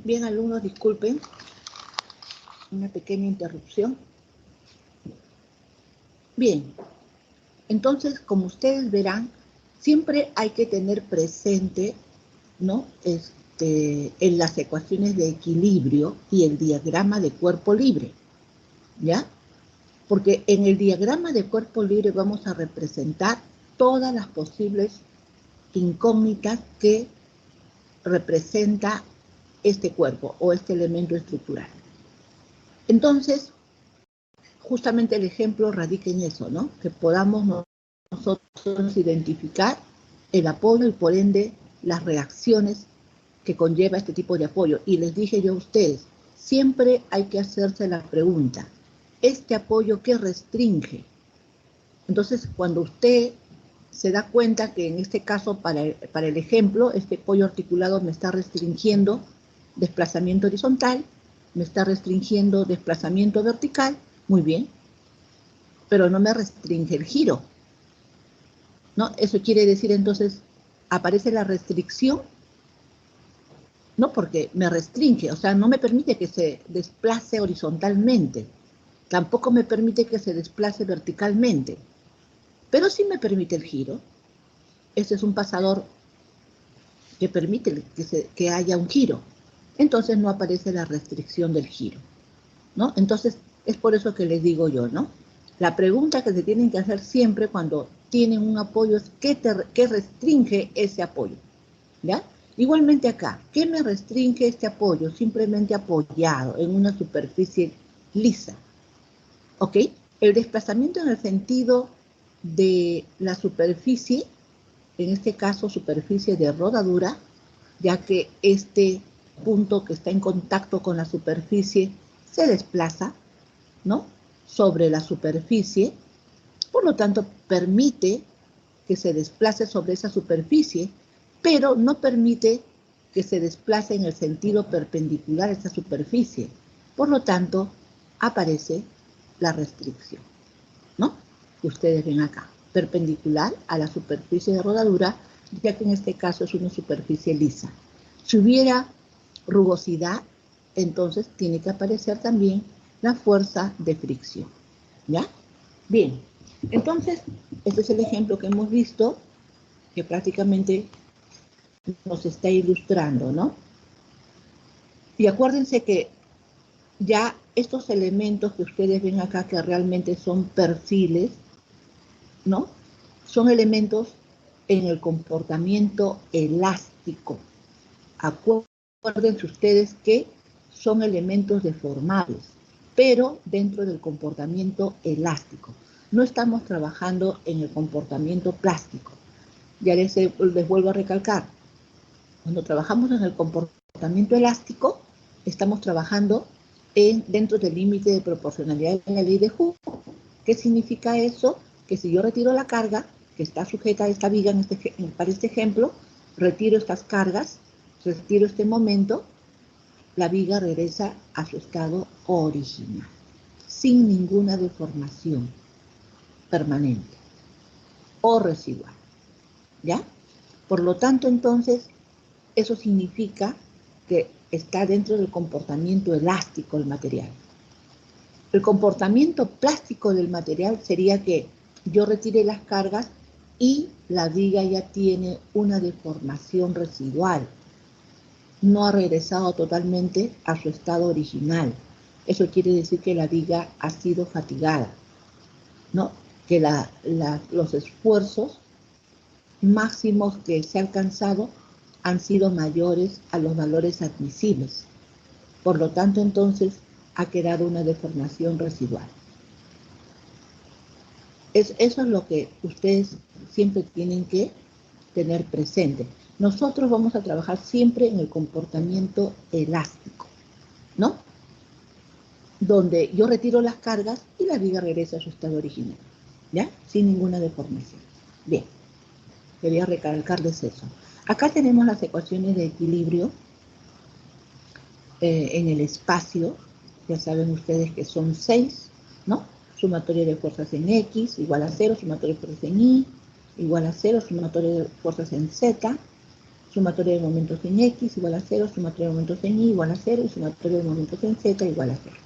Bien, alumnos, disculpen una pequeña interrupción. Bien, entonces, como ustedes verán, siempre hay que tener presente, ¿no? En las ecuaciones de equilibrio y el diagrama de cuerpo libre, ¿ya? Porque en el diagrama de cuerpo libre vamos a representar todas las posibles incógnitas que representa este cuerpo o este elemento estructural. Entonces, justamente el ejemplo radica en eso, ¿no? Que podamos nosotros identificar el apoyo y por ende las reacciones que conlleva este tipo de apoyo. Y les dije yo a ustedes, siempre hay que hacerse la pregunta, ¿este apoyo qué restringe? Entonces, cuando usted se da cuenta que en este caso, para el ejemplo, este apoyo articulado me está restringiendo desplazamiento horizontal, me está restringiendo desplazamiento vertical, muy bien, pero no me restringe el giro, ¿no? Eso quiere decir entonces, aparece la restricción, no porque me restringe, o sea, no me permite que se desplace horizontalmente, tampoco me permite que se desplace verticalmente, pero sí me permite el giro. Este es un pasador que permite que haya un giro. Entonces no aparece la restricción del giro, ¿no? Entonces es por eso que les digo yo, ¿no? La pregunta que se tienen que hacer siempre cuando tienen un apoyo es ¿qué restringe ese apoyo? ¿Ya? Igualmente acá, ¿qué me restringe este apoyo? Simplemente apoyado en una superficie lisa, ¿ok? El desplazamiento en el sentido de la superficie, en este caso superficie de rodadura, ya que este punto que está en contacto con la superficie se desplaza, ¿no? Sobre la superficie, por lo tanto permite que se desplace sobre esa superficie, pero no permite que se desplace en el sentido perpendicular a esa superficie. Por lo tanto, aparece la restricción, ¿no? Que ustedes ven acá, perpendicular a la superficie de rodadura, ya que en este caso es una superficie lisa. Si hubiera rugosidad, entonces tiene que aparecer también la fuerza de fricción, ¿ya? Bien, entonces, este es el ejemplo que hemos visto, que prácticamente nos está ilustrando, ¿no? Y acuérdense que ya estos elementos que ustedes ven acá, que realmente son perfiles, ¿no? Son elementos en el comportamiento elástico. Acuérdense ustedes que son elementos deformables, pero dentro del comportamiento elástico. No estamos trabajando en el comportamiento plástico. Ya les vuelvo a recalcar, cuando trabajamos en el comportamiento elástico, estamos trabajando dentro del límite de proporcionalidad de la ley de Hooke. ¿Qué significa eso? Que si yo retiro la carga, que está sujeta a esta viga para este ejemplo, retiro estas cargas, retiro este momento, la viga regresa a su estado original, sin ninguna deformación permanente o residual, ¿ya? Por lo tanto, entonces, eso significa que está dentro del comportamiento elástico del material. El comportamiento plástico del material sería que yo retire las cargas y la viga ya tiene una deformación residual. No ha regresado totalmente a su estado original. Eso quiere decir que la viga ha sido fatigada, ¿no? Que los esfuerzos máximos que se han alcanzado han sido mayores a los valores admisibles. Por lo tanto, entonces, ha quedado una deformación residual. Eso es lo que ustedes siempre tienen que tener presente. Nosotros vamos a trabajar siempre en el comportamiento elástico, ¿no? Donde yo retiro las cargas y la viga regresa a su estado original, ¿ya? Sin ninguna deformación. Bien, quería recalcarles eso. Acá tenemos las ecuaciones de equilibrio en el espacio. Ya saben ustedes que son 6, ¿no? Sumatoria de fuerzas en X igual a 0, sumatoria de fuerzas en Y igual a 0, sumatoria de fuerzas en Z, Sumatoria de momentos en X igual a 0, sumatoria de momentos en Y igual a 0 y sumatoria de momentos en Z igual a 0.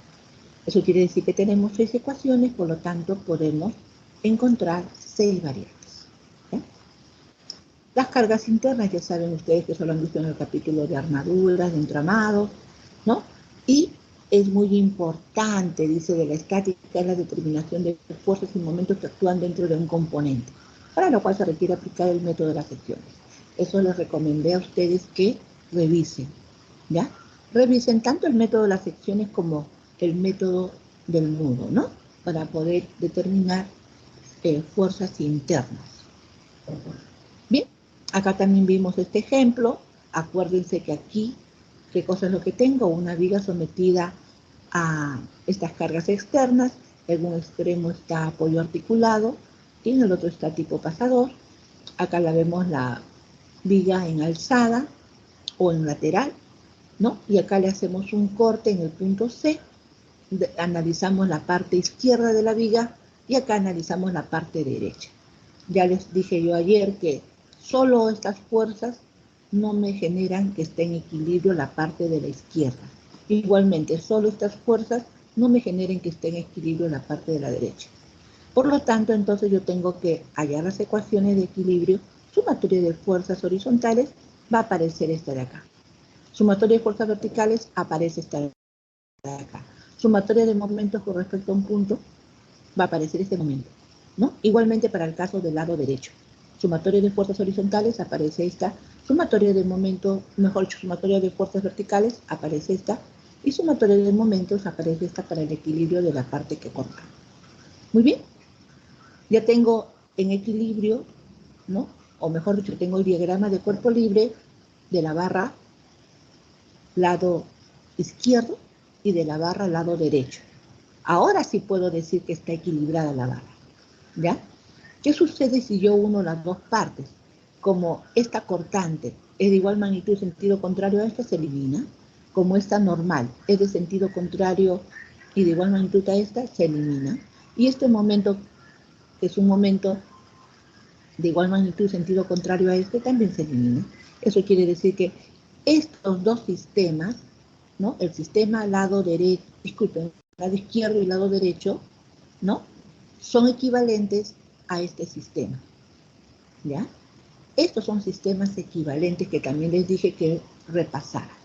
Eso quiere decir que tenemos 6 ecuaciones, por lo tanto podemos encontrar 6 variables. ¿Ya? Las cargas internas, ya saben ustedes que eso lo han visto en el capítulo de armaduras, de entramados, ¿no? Y es muy importante, dice, de la estática, la determinación de fuerzas y momentos que actúan dentro de un componente, para lo cual se requiere aplicar el método de las secciones. Eso les recomendé a ustedes que revisen, ¿ya? Revisen tanto el método de las secciones como el método del nudo, ¿no? Para poder determinar fuerzas internas. Bien, acá también vimos este ejemplo. Acuérdense que aquí, ¿qué cosa es lo que tengo? Una viga sometida a estas cargas externas. En un extremo está apoyo articulado y en el otro está tipo pasador. Acá la vemos la viga en alzada o en lateral, ¿no? Y acá le hacemos un corte en el punto C. Analizamos la parte izquierda de la viga y acá analizamos la parte derecha. Ya les dije yo ayer que solo estas fuerzas no me generan que esté en equilibrio la parte de la izquierda. Igualmente, solo estas fuerzas no me generen que esté en equilibrio la parte de la derecha. Por lo tanto, entonces yo tengo que hallar las ecuaciones de equilibrio. Sumatoria de fuerzas horizontales va a aparecer esta de acá. Sumatoria de fuerzas verticales aparece esta de acá. Sumatoria de momentos con respecto a un punto va a aparecer este momento, ¿no? Igualmente para el caso del lado derecho. Sumatoria de fuerzas horizontales aparece esta. Sumatoria de momentos, mejor dicho, sumatoria de fuerzas verticales aparece esta. Y sumatoria de momentos aparece esta para el equilibrio de la parte que corta. Muy bien. Ya tengo en equilibrio, ¿no? O mejor dicho, tengo el diagrama de cuerpo libre de la barra lado izquierdo y de la barra lado derecho. Ahora sí puedo decir que está equilibrada la barra, ¿ya? ¿Qué sucede si yo uno las dos partes? Como esta cortante es de igual magnitud y sentido contrario a esta, se elimina. Como esta normal es de sentido contrario y de igual magnitud a esta, se elimina. Y este momento, que es un momento de igual magnitud y sentido contrario a este, también se elimina. Eso quiere decir que estos dos sistemas, ¿no? El sistema lado derecho, disculpen, lado izquierdo y lado derecho, ¿no? Son equivalentes a este sistema, ¿ya? Estos son sistemas equivalentes que también les dije que repasara.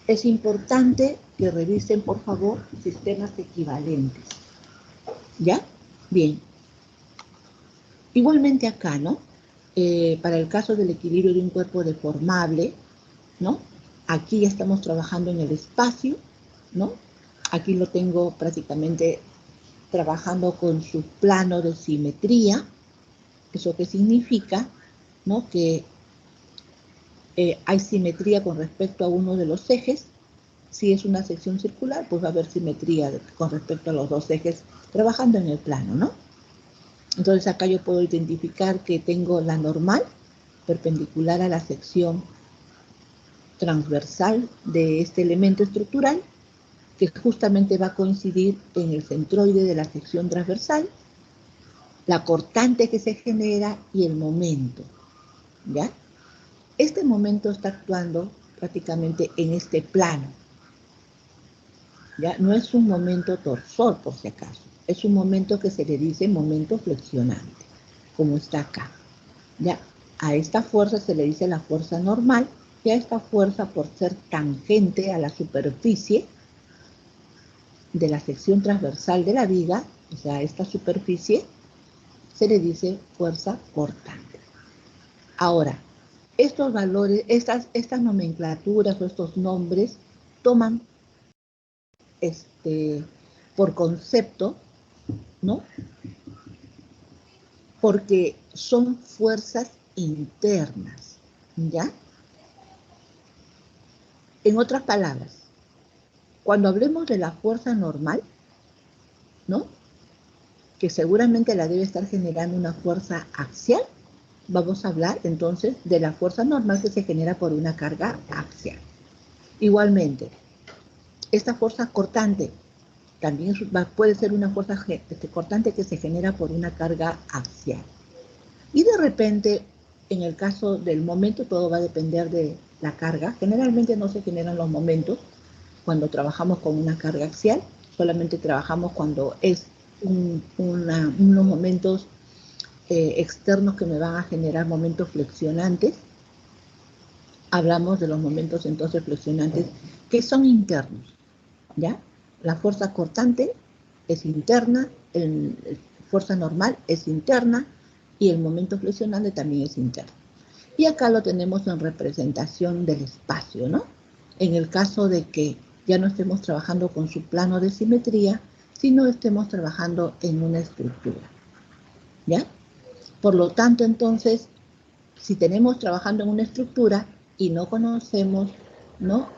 Es importante que revisen, por favor, sistemas equivalentes, ¿ya? Bien. Igualmente acá, ¿no? Para el caso del equilibrio de un cuerpo deformable, ¿no? Aquí ya estamos trabajando en el espacio, ¿no? Aquí lo tengo prácticamente trabajando con su plano de simetría. ¿Eso qué significa? ¿No? Que hay simetría con respecto a uno de los ejes. Si es una sección circular, pues va a haber simetría con respecto a los dos ejes trabajando en el plano, ¿no? Entonces acá yo puedo identificar que tengo la normal perpendicular a la sección transversal de este elemento estructural, que justamente va a coincidir en el centroide de la sección transversal, la cortante que se genera y el momento, ¿ya? Este momento está actuando prácticamente en este plano, ¿ya? No es un momento torsor, por si acaso, es un momento que se le dice momento flexionante, como está acá, ¿ya? A esta fuerza se le dice la fuerza normal, y a esta fuerza, por ser tangente a la superficie de la sección transversal de la viga, o sea, a esta superficie, se le dice fuerza cortante. Ahora, estos valores, estas nomenclaturas o estos nombres toman por concepto, ¿no? Porque son fuerzas internas, ¿ya? En otras palabras, cuando hablemos de la fuerza normal, ¿no? Que seguramente la debe estar generando una fuerza axial, vamos a hablar entonces de la fuerza normal que se genera por una carga axial. Igualmente, esta fuerza cortante también puede ser una fuerza cortante que se genera por una carga axial. Y de repente En el caso del momento, todo va a depender de la carga. Generalmente no se generan los momentos cuando trabajamos con una carga axial, solamente trabajamos cuando es unos momentos externos que me van a generar momentos flexionantes. Hablamos de los momentos entonces flexionantes que son internos, ¿ya? La fuerza cortante es interna, la fuerza normal es interna y el momento flexionante también es interno. Y acá lo tenemos en representación del espacio, ¿no? En el caso de que ya no estemos trabajando con su plano de simetría, sino estemos trabajando en una estructura, ¿ya? Por lo tanto, entonces, si tenemos trabajando en una estructura y no conocemos, ¿no?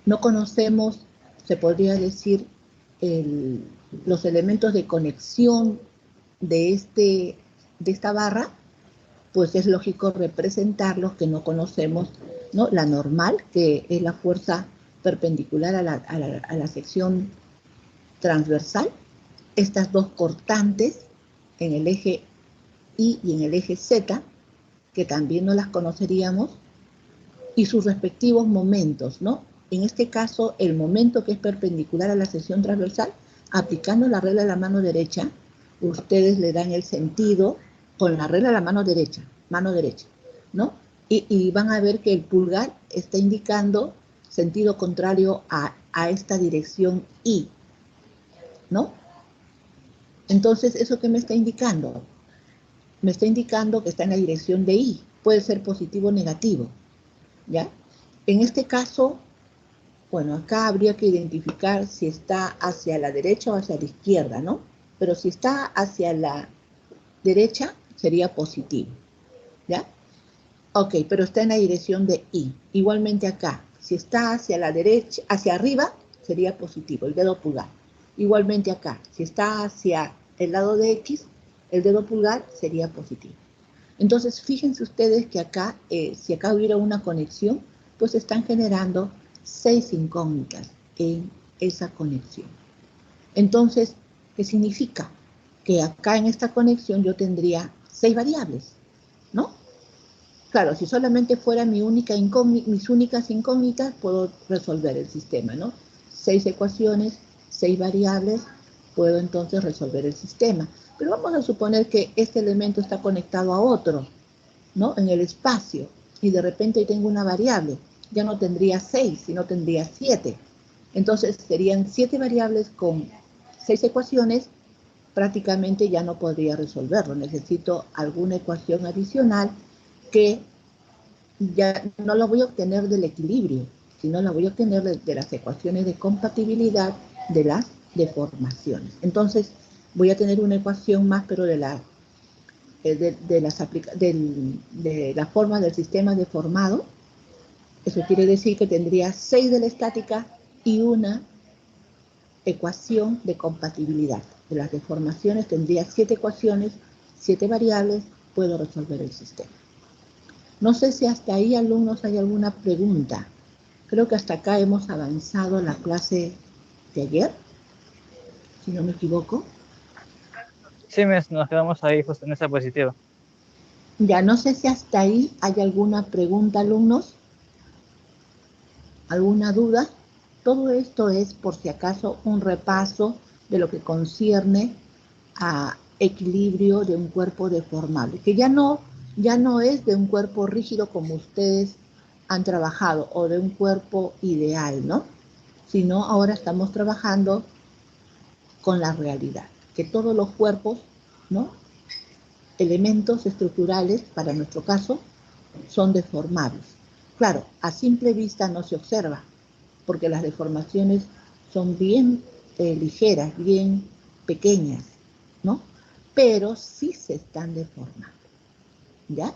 No conocemos, se podría decir, los elementos de conexión de esta barra, pues es lógico representarlos que no conocemos, ¿no? La normal, que es la fuerza perpendicular a la sección transversal, estas dos cortantes en el eje Y y en el eje Z, que también no las conoceríamos, y sus respectivos momentos, ¿no? En este caso, el momento que es perpendicular a la sección transversal, aplicando la regla de la mano derecha, ustedes le dan el sentido con la regla de la mano derecha, ¿no? Y van a ver que el pulgar está indicando sentido contrario a esta dirección Y, ¿no? Entonces, ¿eso qué me está indicando? Me está indicando que está en la dirección de Y. Puede ser positivo o negativo, ¿ya? En este caso, bueno, acá habría que identificar si está hacia la derecha o hacia la izquierda, ¿no? Pero si está hacia la derecha, sería positivo, ¿ya? Ok, pero está en la dirección de Y. Igualmente acá, si está hacia la derecha, hacia arriba, sería positivo, el dedo pulgar. Igualmente acá, si está hacia el lado de X, el dedo pulgar sería positivo. Entonces, fíjense ustedes que acá, si acá hubiera una conexión, pues están generando 6 incógnitas en esa conexión. Entonces, ¿qué significa? Que acá en esta conexión yo tendría 6 variables, ¿no? Claro, si solamente fuera mis únicas incógnitas, puedo resolver el sistema, ¿no? 6 ecuaciones, 6 variables, puedo entonces resolver el sistema. Pero vamos a suponer que este elemento está conectado a otro, ¿no? En el espacio, y de repente tengo una variable, ya no tendría 6, sino tendría 7. Entonces serían 7 variables con 6 ecuaciones, prácticamente ya no podría resolverlo. Necesito alguna ecuación adicional que ya no la voy a obtener del equilibrio, sino la voy a obtener de las ecuaciones de compatibilidad de las deformaciones. Entonces voy a tener una ecuación más, pero de la forma del sistema deformado. Eso quiere decir que tendría 6 de la estática y una ecuación de compatibilidad. De las deformaciones tendría 7 ecuaciones, 7 variables, puedo resolver el sistema. No sé si hasta ahí, alumnos, hay alguna pregunta. Creo que hasta acá hemos avanzado la clase de ayer, si no me equivoco. Sí, nos quedamos ahí justo en esa positiva. Ya no sé si hasta ahí hay alguna pregunta, alumnos, alguna duda. Todo esto es, por si acaso, un repaso de lo que concierne a equilibrio de un cuerpo deformable, que ya no es de un cuerpo rígido como ustedes han trabajado, o de un cuerpo ideal, ¿no? Sino ahora estamos trabajando con la realidad, que todos los cuerpos, ¿no? Elementos estructurales, para nuestro caso, son deformables. Claro, a simple vista no se observa, porque las deformaciones son bien ligeras, bien pequeñas, ¿no? Pero sí se están deformando, ¿ya?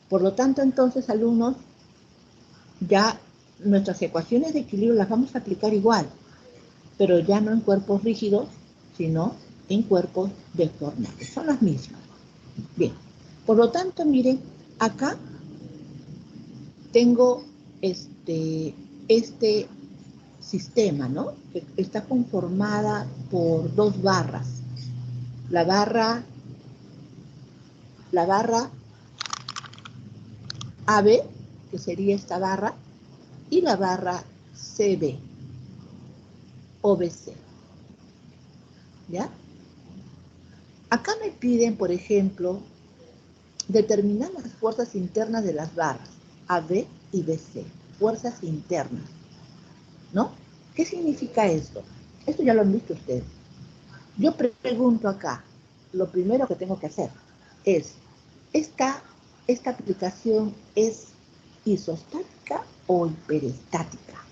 Por lo tanto, entonces, alumnos, ya nuestras ecuaciones de equilibrio las vamos a aplicar igual, pero ya no en cuerpos rígidos, sino en cuerpos deformables. Son las mismas. Bien, por lo tanto, miren, acá tengo este sistema, ¿no? Que está conformada por 2 barras. la barra AB, que sería esta barra, y la barra CB o BC. ¿Ya? Acá me piden, por ejemplo, determinar las fuerzas internas de las barras AB y BC, fuerzas internas, ¿no? ¿Qué significa esto? Esto ya lo han visto ustedes. Yo pregunto acá, lo primero que tengo que hacer es, ¿esta aplicación es isostática o hiperestática?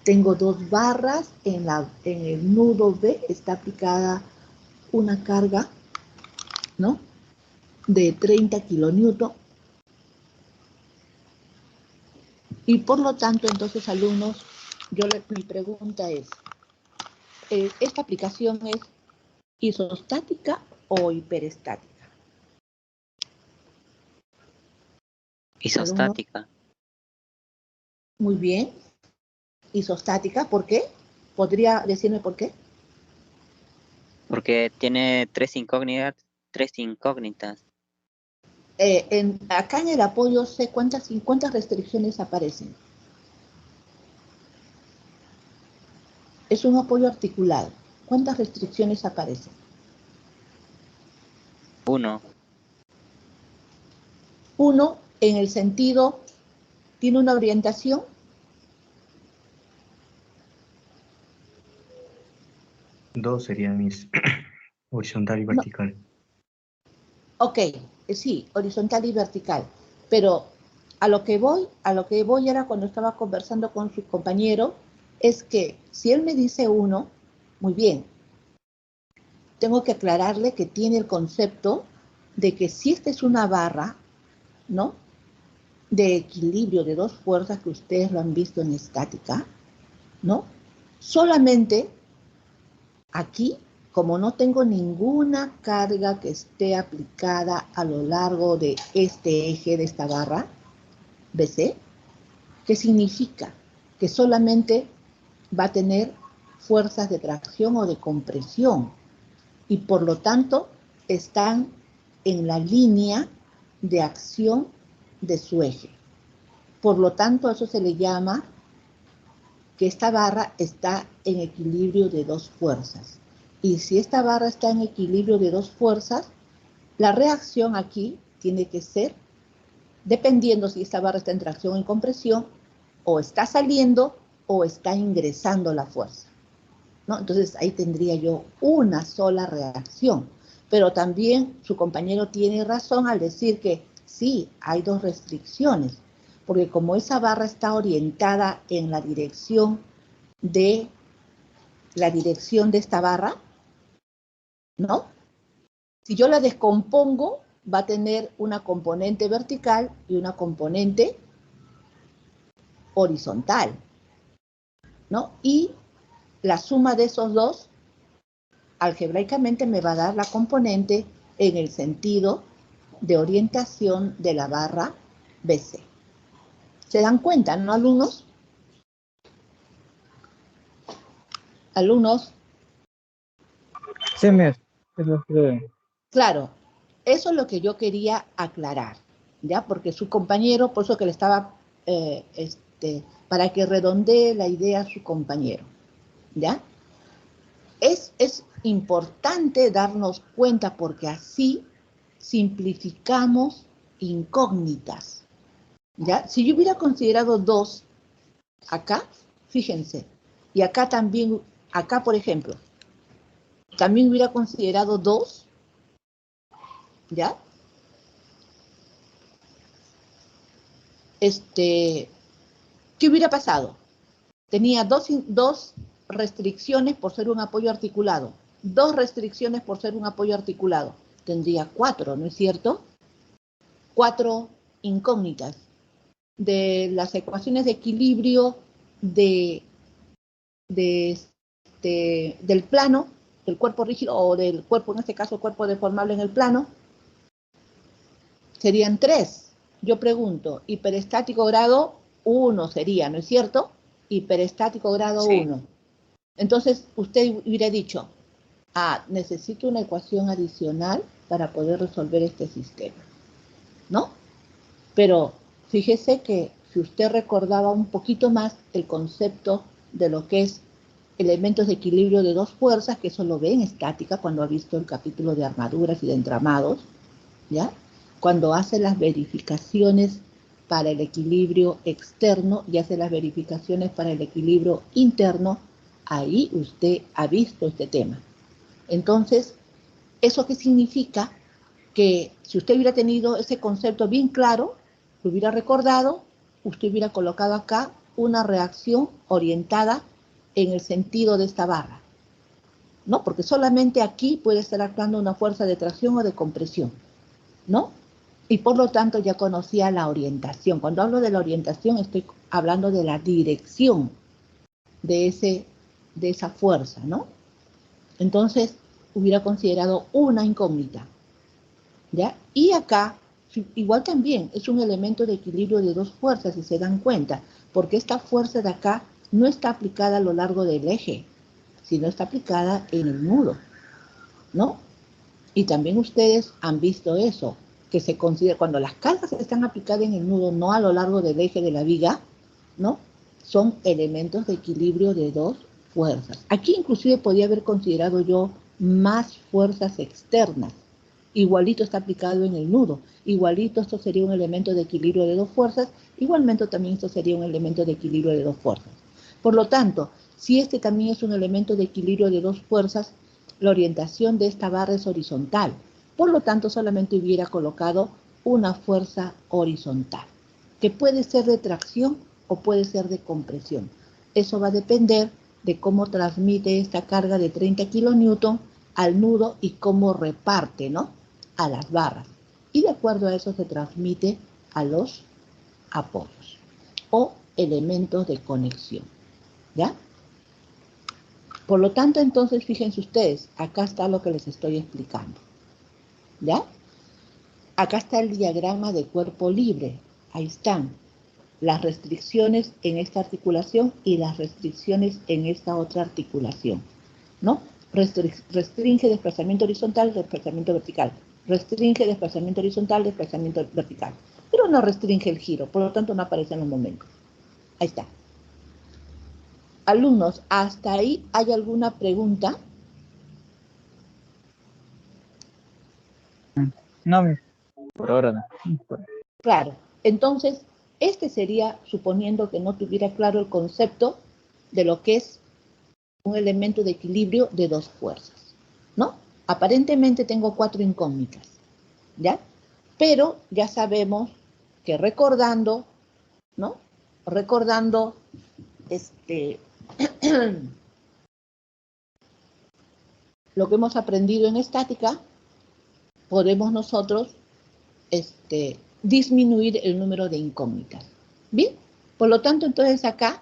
Tengo dos barras, en el nudo B está aplicada una carga, ¿no?, de 30 kilonewton. Y por lo tanto, entonces, alumnos, mi pregunta es, ¿esta aplicación es isostática o hiperestática? Isostática. Alumnos, muy bien. Isostática, ¿por qué? ¿Podría decirme por qué? Porque tiene tres incógnitas. Acá en el apoyo C, ¿cuántas restricciones aparecen? Es un apoyo articulado. ¿Cuántas restricciones aparecen? 1. 1, en el sentido, ¿tiene una orientación? Dos serían mis horizontal y No. vertical. Ok, sí, horizontal y vertical. Pero a lo que voy era cuando estaba conversando con su compañero, es que si él me dice 1, muy bien, tengo que aclararle que tiene el concepto de que si esta es una barra, ¿no?, de equilibrio de dos fuerzas, que ustedes lo han visto en estática, ¿no? Solamente aquí, como no tengo ninguna carga que esté aplicada a lo largo de este eje de esta barra, BC, ¿qué significa? Que solamente va a tener fuerzas de tracción o de compresión, y por lo tanto están en la línea de acción de su eje. Por lo tanto, eso se le llama que esta barra está en equilibrio de dos fuerzas. Y si esta barra está en equilibrio de dos fuerzas, la reacción aquí tiene que ser, dependiendo si esta barra está en tracción o en compresión, o está saliendo o está ingresando la fuerza, ¿no? Entonces ahí tendría yo una sola reacción. Pero también su compañero tiene razón al decir que sí, hay dos restricciones, porque como esa barra está orientada en la dirección de esta barra, ¿no? Si yo la descompongo, va a tener una componente vertical y una componente horizontal, ¿no? Y la suma de esos dos, algebraicamente, me va a dar la componente en el sentido de orientación de la barra BC. ¿Se dan cuenta, no, alumnos? Alumnos. Sí, Miss. Es lo que... Claro, eso es lo que yo quería aclarar, ¿ya? Porque su compañero, por eso que le estaba, para que redondee la idea a su compañero, ¿ya? Es importante darnos cuenta, porque así simplificamos incógnitas, ¿ya? Si yo hubiera considerado 2 acá, fíjense, y acá también, acá por ejemplo, también hubiera considerado 2, ¿ya? ¿Qué hubiera pasado? Tenía dos restricciones por ser un apoyo articulado, 2 restricciones por ser un apoyo articulado. Tendría 4, ¿no es cierto? 4 incógnitas de las ecuaciones de equilibrio del plano, del cuerpo rígido, o del cuerpo, en este caso, cuerpo deformable en el plano. Serían 3. Yo pregunto, hiperestático grado 1 sería, ¿no es cierto? Hiperestático grado 1. Entonces, usted hubiera dicho, necesito una ecuación adicional para poder resolver este sistema, ¿no? Pero fíjese que si usted recordaba un poquito más el concepto de lo que es elementos de equilibrio de dos fuerzas, que eso lo ve en estática cuando ha visto el capítulo de armaduras y de entramados, ¿ya? Cuando hace las verificaciones para el equilibrio externo y hace las verificaciones para el equilibrio interno, ahí usted ha visto este tema. Entonces, ¿eso qué significa? Que si usted hubiera tenido ese concepto bien claro, lo hubiera recordado, usted hubiera colocado acá una reacción orientada en el sentido de esta barra, ¿no? Porque solamente aquí puede estar actuando una fuerza de tracción o de compresión, ¿no? Y por lo tanto ya conocía la orientación. Cuando hablo de la orientación estoy hablando de la dirección de esa fuerza, ¿no? Entonces hubiera considerado una incógnita, ¿ya? Y acá, igual también, es un elemento de equilibrio de dos fuerzas, si se dan cuenta, porque esta fuerza de acá no está aplicada a lo largo del eje, sino está aplicada en el nudo, ¿no? Y también ustedes han visto eso, que se considera, cuando las cargas están aplicadas en el nudo, no a lo largo del eje de la viga, ¿no? Son elementos de equilibrio de dos fuerzas. Aquí inclusive podía haber considerado yo más fuerzas externas. Igualito está aplicado en el nudo. Igualito esto sería un elemento de equilibrio de dos fuerzas. Igualmente también esto sería un elemento de equilibrio de dos fuerzas. Por lo tanto, si este también es un elemento de equilibrio de dos fuerzas, la orientación de esta barra es horizontal. Por lo tanto, solamente hubiera colocado una fuerza horizontal, que puede ser de tracción o puede ser de compresión. Eso va a depender de cómo transmite esta carga de 30 kilonewton al nudo y cómo reparte, ¿no?, a las barras. Y de acuerdo a eso se transmite a los apoyos o elementos de conexión, ¿ya? Por lo tanto, entonces, fíjense ustedes, acá está lo que les estoy explicando, ¿ya? Acá está el diagrama de cuerpo libre. Ahí están las restricciones en esta articulación y las restricciones en esta otra articulación, ¿no? Restringe desplazamiento horizontal, desplazamiento vertical. Restringe desplazamiento horizontal, desplazamiento vertical. Pero no restringe el giro, por lo tanto no aparece en los momentos. Ahí está. Alumnos, ¿hasta ahí hay alguna pregunta? No, por ahora no. Claro. Entonces, este sería, suponiendo que no tuviera claro el concepto de lo que es un elemento de equilibrio de dos fuerzas, ¿no? Aparentemente tengo 4 incógnitas, ¿ya? Pero ya sabemos que recordando, ¿no? Recordando lo que hemos aprendido en estática, podemos nosotros disminuir el número de incógnitas. ¿Bien? Por lo tanto, entonces acá,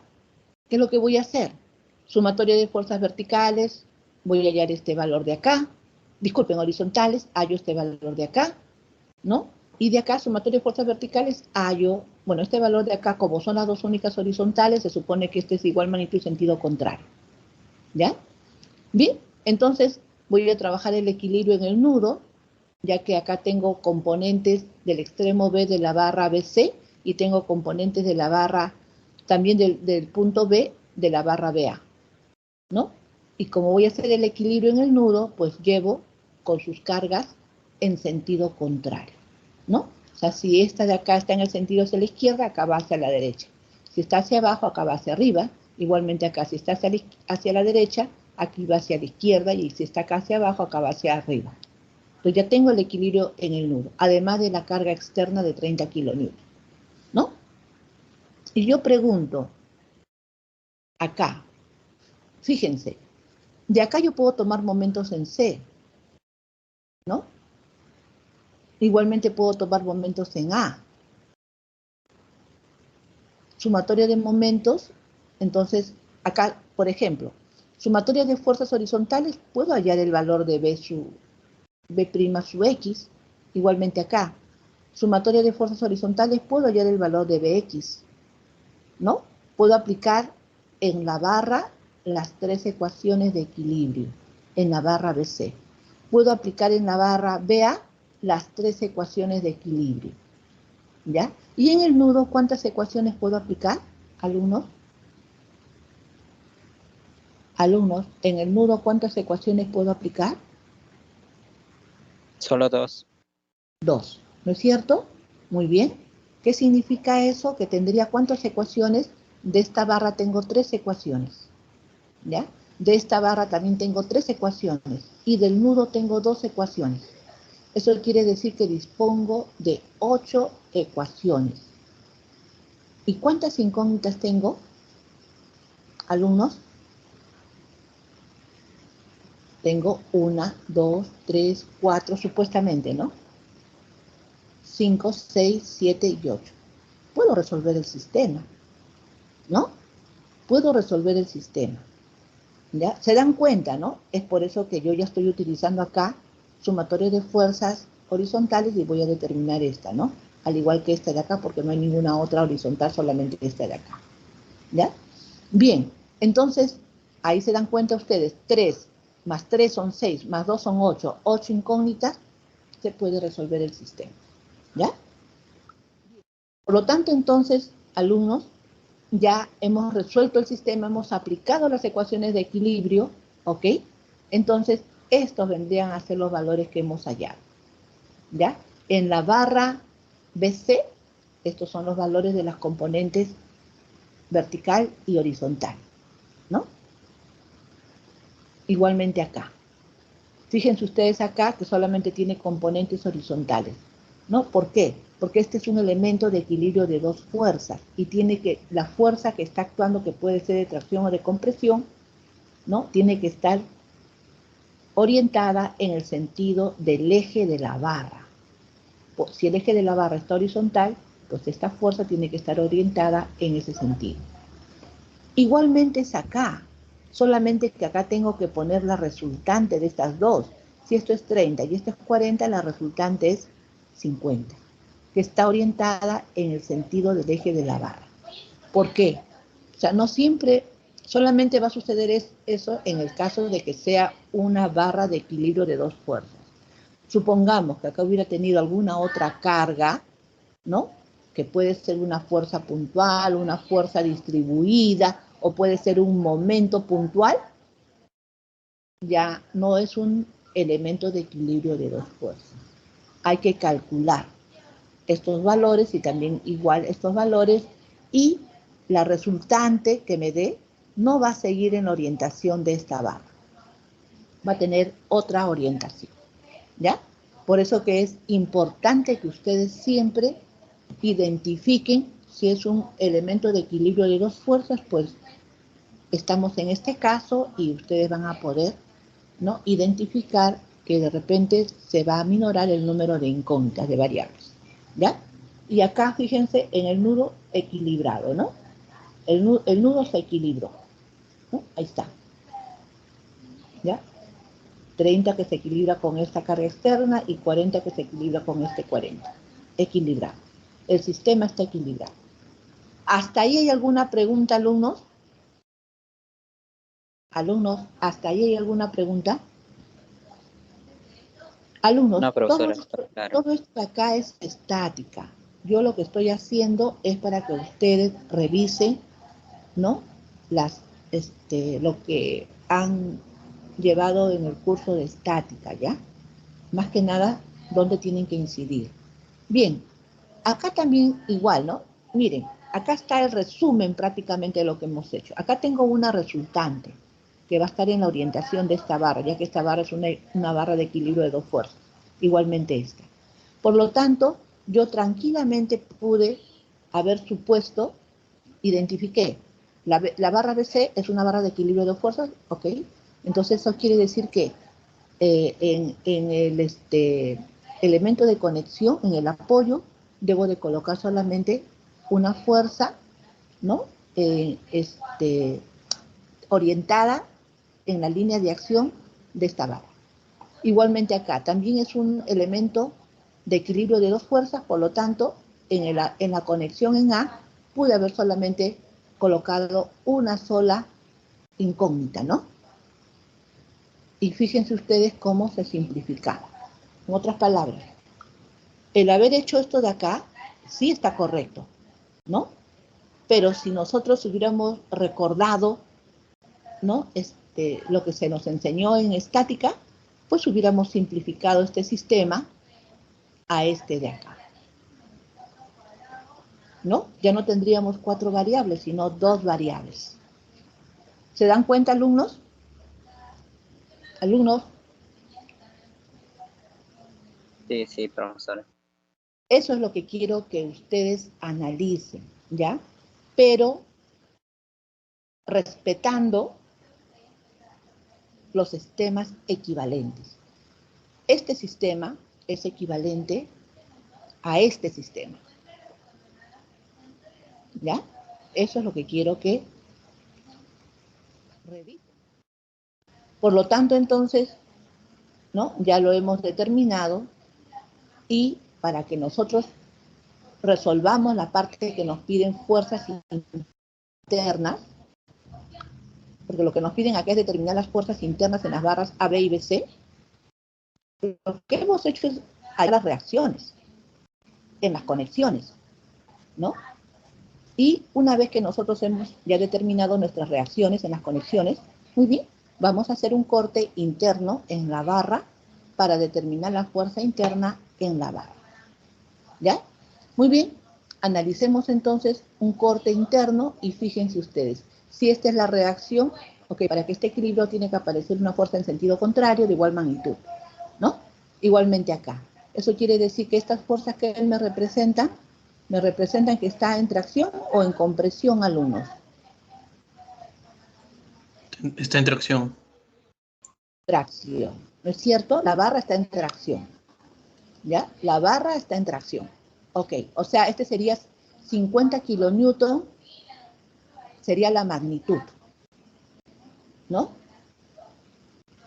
¿qué es lo que voy a hacer? Sumatoria de fuerzas verticales, voy a hallar este valor de acá, disculpen, horizontales, hallo este valor de acá, ¿no? Y de acá, sumatoria de fuerzas verticales, hallo, bueno, este valor de acá, como son las dos únicas horizontales, se supone que este es igual magnitud y sentido contrario, ¿ya? Bien, entonces voy a trabajar el equilibrio en el nudo, ya que acá tengo componentes del extremo B de la barra BC y tengo componentes de la barra, también del punto B de la barra BA, ¿no? Y como voy a hacer el equilibrio en el nudo, pues llevo con sus cargas en sentido contrario, ¿no? O sea, si esta de acá está en el sentido hacia la izquierda, acá va hacia la derecha. Si está hacia abajo, acá va hacia arriba. Igualmente acá, si está hacia la derecha, aquí va hacia la izquierda, y si está acá hacia abajo, acá va hacia arriba. Entonces ya tengo el equilibrio en el nudo, además de la carga externa de 30 kilonewton, ¿no? Y yo pregunto, acá, fíjense, de acá yo puedo tomar momentos en C, ¿no? Igualmente puedo tomar momentos en A. Sumatoria de momentos, entonces, acá, por ejemplo, sumatoria de fuerzas horizontales, puedo hallar el valor de B sub X, igualmente acá. Sumatoria de fuerzas horizontales, puedo hallar el valor de Bx, ¿no? Puedo aplicar en la barra las 3 ecuaciones de equilibrio, en la barra BC. Puedo aplicar en la barra BA las 3 ecuaciones de equilibrio, ¿ya? Y en el nudo, ¿cuántas ecuaciones puedo aplicar, alumnos? Alumnos, en el nudo, ¿cuántas ecuaciones puedo aplicar? Solo 2. 2, ¿no es cierto? Muy bien. ¿Qué significa eso? Que tendría ¿cuántas ecuaciones? De esta barra tengo 3 ecuaciones, ¿ya? De esta barra también tengo 3 ecuaciones y del nudo tengo 2 ecuaciones. Eso quiere decir que dispongo de 8 ecuaciones. ¿Y cuántas incógnitas tengo, alumnos? Tengo 1, 2, 3, 4, supuestamente, ¿no? 5, 6, 7 y 8. Puedo resolver el sistema, ¿no? Puedo resolver el sistema, ¿ya? Se dan cuenta, ¿no? Es por eso que yo ya estoy utilizando acá sumatorio de fuerzas horizontales y voy a determinar esta, ¿no? Al igual que esta de acá, porque no hay ninguna otra horizontal, solamente esta de acá, ¿ya? Bien, entonces, ahí se dan cuenta ustedes, 3 más 3 son 6, más 2 son 8, 8 incógnitas, se puede resolver el sistema, ¿ya? Por lo tanto, entonces, alumnos, ya hemos resuelto el sistema, hemos aplicado las ecuaciones de equilibrio, ¿ok? Entonces, estos vendrían a ser los valores que hemos hallado, ¿ya? En la barra BC, estos son los valores de las componentes vertical y horizontal, ¿no? Igualmente acá. Fíjense ustedes acá que solamente tiene componentes horizontales, ¿no? ¿Por qué? Porque este es un elemento de equilibrio de 2 fuerzas y tiene que, la fuerza que está actuando, que puede ser de tracción o de compresión, ¿no? Tiene que estar orientada en el sentido del eje de la barra. Si el eje de la barra está horizontal, pues esta fuerza tiene que estar orientada en ese sentido. Igualmente es acá, solamente que acá tengo que poner la resultante de estas dos. Si esto es 30 y esto es 40, la resultante es 50, que está orientada en el sentido del eje de la barra. ¿Por qué? O sea, no siempre, solamente va a suceder eso en el caso de que sea una barra de equilibrio de 2 fuerzas. Supongamos que acá hubiera tenido alguna otra carga, ¿no? Que puede ser una fuerza puntual, una fuerza distribuida, o puede ser un momento puntual, ya no es un elemento de equilibrio de 2 fuerzas. Hay que calcular estos valores y también igual estos valores y la resultante que me dé no va a seguir en la orientación de esta barra. Va a tener otra orientación, ¿ya? Por eso que es importante que ustedes siempre identifiquen si es un elemento de equilibrio de 2 fuerzas, pues estamos en este caso y ustedes van a poder, ¿no?, identificar que de repente se va a minorar el número de incógnitas, de variables, ¿ya? Y acá fíjense en el nudo equilibrado, ¿no? El nudo se equilibró, ¿no? Ahí está, ¿ya? 30 que se equilibra con esta carga externa y 40 que se equilibra con este 40. Equilibrado. El sistema está equilibrado. ¿Hasta ahí hay alguna pregunta, alumnos? Alumnos, ¿hasta ahí hay alguna pregunta? Alumnos, No, profesora, claro. todo esto acá es estática. Yo lo que estoy haciendo es para que ustedes revisen, ¿no?, lo que han llevado en el curso de estática, ¿ya? Más que nada, dónde tienen que incidir. Bien, acá también igual, ¿no? Miren, acá está el resumen prácticamente de lo que hemos hecho. Acá tengo una resultante que va a estar en la orientación de esta barra, ya que esta barra es una barra de equilibrio de 2 fuerzas, igualmente esta. Por lo tanto, yo tranquilamente pude haber supuesto, identifiqué, la barra BC es una barra de equilibrio de 2 fuerzas, ¿ok? Entonces eso quiere decir que en el elemento de conexión, en el apoyo, debo de colocar solamente una fuerza, ¿no?, orientada en la línea de acción de esta barra. Igualmente acá, también es un elemento de equilibrio de 2 fuerzas, por lo tanto, en la conexión en A, pude haber solamente colocado una sola incógnita, ¿no? Y fíjense ustedes cómo se simplifica. En otras palabras, el haber hecho esto de acá sí está correcto, ¿no? Pero si nosotros hubiéramos recordado, ¿no? Lo que se nos enseñó en estática, pues hubiéramos simplificado este sistema a este de acá, ¿no? Ya no tendríamos 4 variables, sino 2 variables. ¿Se dan cuenta, alumnos? Alumnos, Sí, sí, profesora. eso es lo que quiero que ustedes analicen, ¿ya? Pero respetando los sistemas equivalentes. Este sistema es equivalente a este sistema, ¿ya? Eso es lo que quiero que revisen. Por lo tanto, entonces, ¿no? Ya lo hemos determinado y para que nosotros resolvamos la parte que nos piden fuerzas internas, porque lo que nos piden acá es determinar las fuerzas internas en las barras A, B y B, C, lo que hemos hecho es hallar las reacciones en las conexiones, ¿no? Y una vez que nosotros hemos ya determinado nuestras reacciones en las conexiones, muy bien, vamos a hacer un corte interno en la barra para determinar la fuerza interna en la barra. ¿Ya? Muy bien, analicemos entonces un corte interno y fíjense ustedes, si esta es la reacción, ok, para que este equilibrio tiene que aparecer una fuerza en sentido contrario de igual magnitud, ¿no? Igualmente acá. Eso quiere decir que estas fuerzas que me representan que está en tracción o en compresión, alumnos. Está en tracción. Tracción, ¿no es cierto? La barra está en tracción, ¿ya? La barra está en tracción. Ok, o sea, este sería 50 kilonewton, sería la magnitud, ¿no?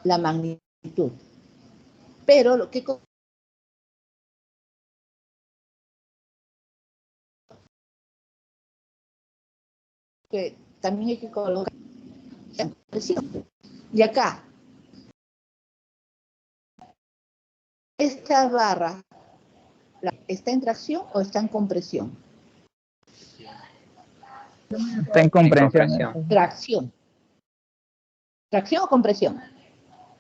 La magnitud. Pero lo que también hay que colocar en presión. Y acá, esta barra, ¿está en tracción o está en compresión? Está en comprensión. Tracción. ¿Tracción o compresión?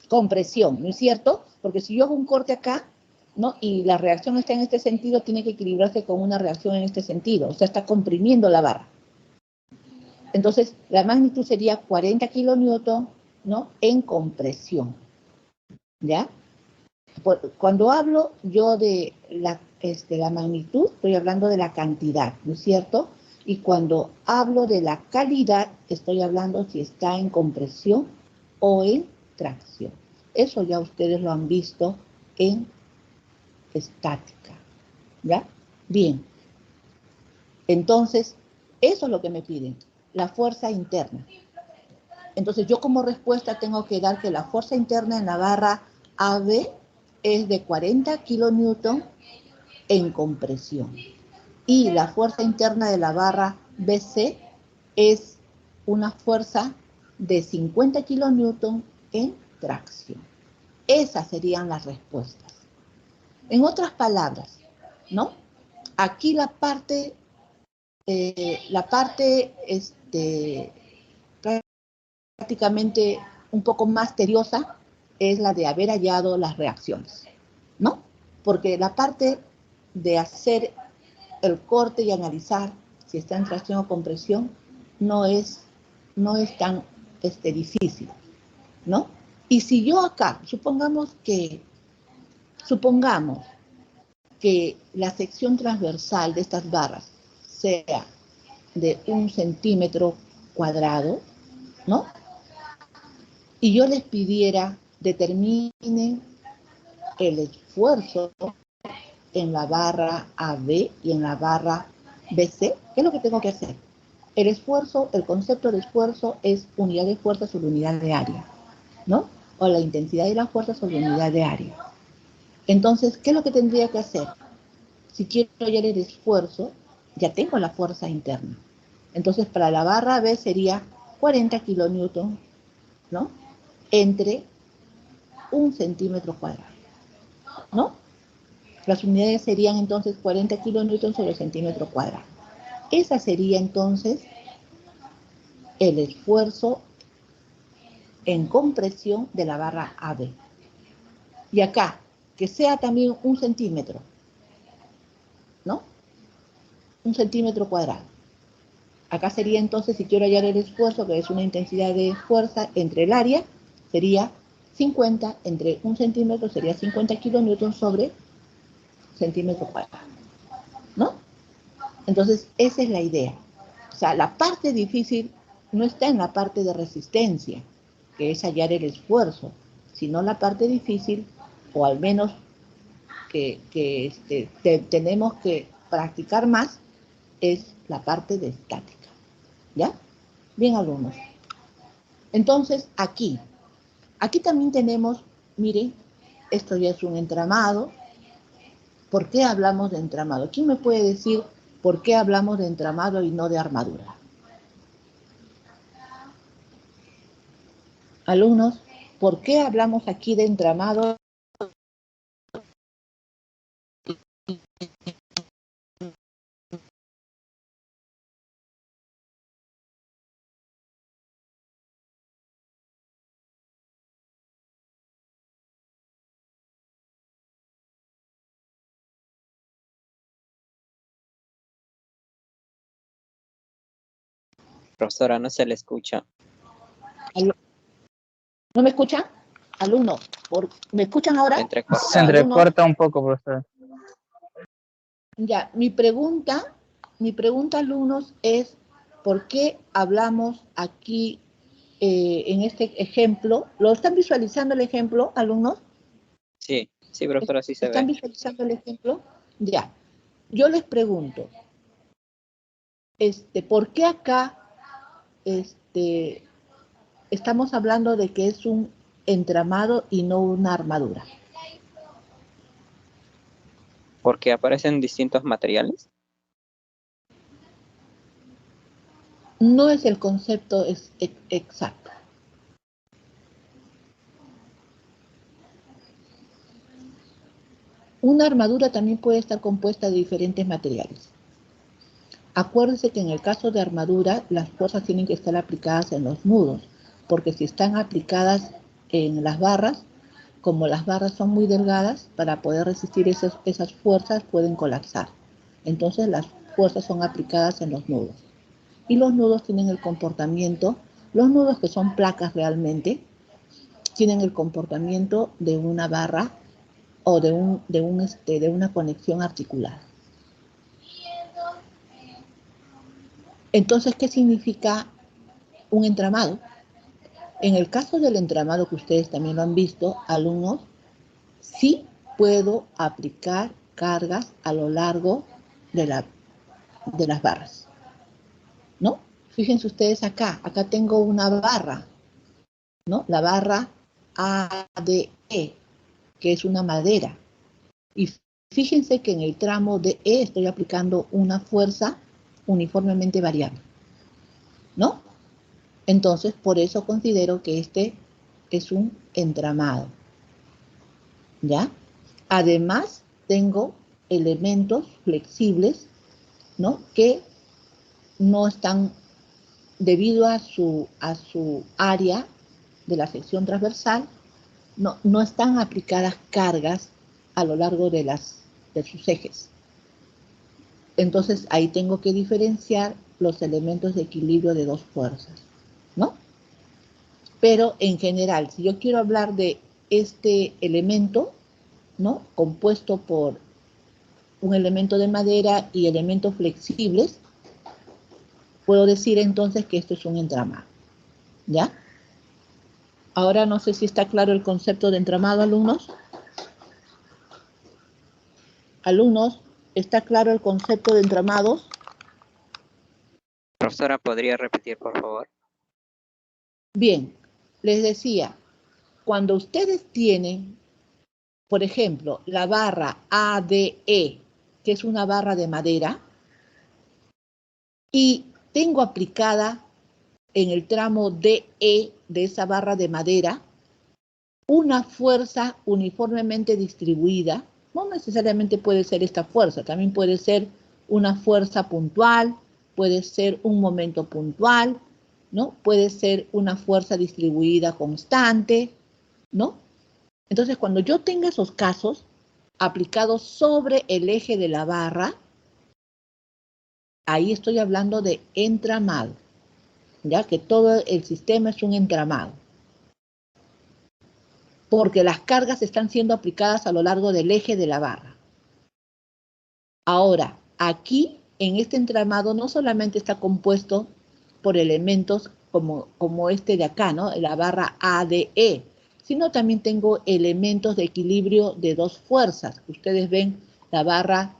Compresión, ¿no es cierto? Porque si yo hago un corte acá, ¿no? Y la reacción está en este sentido, tiene que equilibrarse con una reacción en este sentido. O sea, está comprimiendo la barra. Entonces, la magnitud sería 40 kilonewton, ¿no? En compresión. ¿Ya? Cuando hablo yo de la magnitud, estoy hablando de la cantidad, ¿no es cierto? Y cuando hablo de la calidad, estoy hablando si está en compresión o en tracción. Eso ya ustedes lo han visto en estática, ¿ya? Bien. Entonces, eso es lo que me piden, la fuerza interna. Entonces, yo como respuesta tengo que dar que la fuerza interna en la barra AB es de 40 kilonewton en compresión. Y la fuerza interna de la barra BC es una fuerza de 50 kilonewton en tracción. Esas serían las respuestas. En otras palabras, ¿no? Aquí la parte prácticamente un poco más tediosa es la de haber hallado las reacciones, ¿no? Porque la parte de hacer el corte y analizar si está en tracción o compresión no es tan difícil, ¿no? Y si yo acá, supongamos que la sección transversal de estas barras sea de 1 centímetro cuadrado, ¿no? Y yo les pidiera determinen el esfuerzo en la barra AB y en la barra BC, ¿qué es lo que tengo que hacer? El esfuerzo, el concepto de esfuerzo es unidad de fuerza sobre unidad de área, ¿no? O la intensidad de la fuerza sobre unidad de área. Entonces, ¿qué es lo que tendría que hacer? Si quiero hallar el esfuerzo, ya tengo la fuerza interna. Entonces, para la barra B sería 40 kilonewton, ¿no? Entre 1 centímetro cuadrado, ¿no? Las unidades serían entonces 40 kilonewtons sobre centímetro cuadrado. Esa sería entonces el esfuerzo en compresión de la barra AB. Y acá, que sea también 1 centímetro, ¿no? 1 centímetro cuadrado. Acá sería entonces, si quiero hallar el esfuerzo, que es una intensidad de fuerza entre el área, sería 50 entre 1 centímetro, sería 50 kilonewtons sobre centímetro cuadrado, ¿no? Entonces, esa es la idea. O sea, la parte difícil no está en la parte de resistencia, que es hallar el esfuerzo, sino la parte difícil, o al menos que tenemos que practicar más, es la parte de estática. ¿Ya? Bien, alumnos. Entonces, aquí también tenemos, miren, esto ya es un entramado. ¿Por qué hablamos de entramado? ¿Quién me puede decir por qué hablamos de entramado y no de armadura? Alumnos, ¿por qué hablamos aquí de entramado? Profesora, no se le escucha. ¿No me escuchan? Alumnos, ¿me escuchan ahora? Se Entrecortado. entrecorta un poco, profesor. Ya, mi pregunta, alumnos, es ¿por qué hablamos aquí en este ejemplo? ¿Lo están visualizando el ejemplo, alumnos? Sí, sí, profesora, sí se ¿Están ve. visualizando el ejemplo? Ya. Yo les pregunto, ¿por qué acá estamos hablando de que es un entramado y no una armadura? Porque aparecen distintos materiales. No es el concepto exacto. Una armadura también puede estar compuesta de diferentes materiales. Acuérdense que en el caso de armadura, las fuerzas tienen que estar aplicadas en los nudos, porque si están aplicadas en las barras, como las barras son muy delgadas, para poder resistir esas fuerzas pueden colapsar. Entonces las fuerzas son aplicadas en los nudos. Y los nudos tienen el comportamiento, los nudos que son placas realmente, tienen el comportamiento de una barra o de una conexión articulada. Entonces, ¿qué significa un entramado? En el caso del entramado, que ustedes también lo han visto, alumnos, sí puedo aplicar cargas a lo largo de las barras, ¿no? Fíjense ustedes acá tengo una barra, ¿no? La barra ADE, que es una madera. Y fíjense que en el tramo de E estoy aplicando una fuerza uniformemente variable, ¿no? Entonces, por eso considero que este es un entramado, ¿ya? Además, tengo elementos flexibles, ¿no? Que no están, debido a su área de la sección transversal, no están aplicadas cargas a lo largo de sus ejes. Entonces, ahí tengo que diferenciar los elementos de equilibrio de dos fuerzas, ¿no? Pero en general, si yo quiero hablar de este elemento, ¿no? Compuesto por un elemento de madera y elementos flexibles, puedo decir entonces que esto es un entramado, ¿ya? Ahora no sé si está claro el concepto de entramado, alumnos. Alumnos, ¿está claro el concepto de entramados? Profesora, ¿podría repetir, por favor? Bien, les decía, cuando ustedes tienen, por ejemplo, la barra ADE, que es una barra de madera, y tengo aplicada en el tramo DE de esa barra de madera una fuerza uniformemente distribuida, no necesariamente puede ser esta fuerza, también puede ser una fuerza puntual, puede ser un momento puntual, ¿no? Puede ser una fuerza distribuida constante, ¿no? Entonces, cuando yo tenga esos casos aplicados sobre el eje de la barra, ahí estoy hablando de entramado, ya que todo el sistema es un entramado. Porque las cargas están siendo aplicadas a lo largo del eje de la barra. Ahora, aquí, en este entramado, no solamente está compuesto por elementos como este de acá, ¿no? La barra ADE, sino también tengo elementos de equilibrio de dos fuerzas. Ustedes ven la barra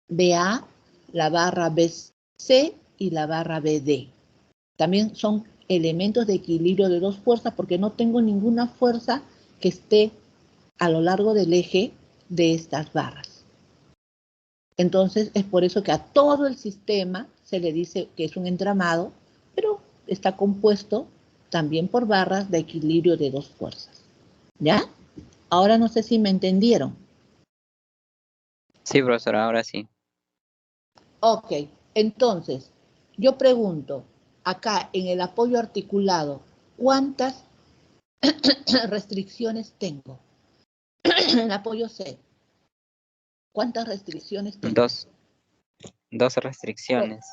BA, la barra BC y la barra BD. También son elementos de equilibrio de dos fuerzas porque no tengo ninguna fuerza que esté a lo largo del eje de estas barras. Entonces, es por eso que a todo el sistema se le dice que es un entramado, pero está compuesto también por barras de equilibrio de dos fuerzas. ¿Ya? Ahora no sé si me entendieron. Sí, profesora, ahora sí. Ok, entonces, yo pregunto, acá en el apoyo articulado, ¿cuántas restricciones tengo? En el apoyo C, ¿cuántas restricciones tengo? Dos restricciones.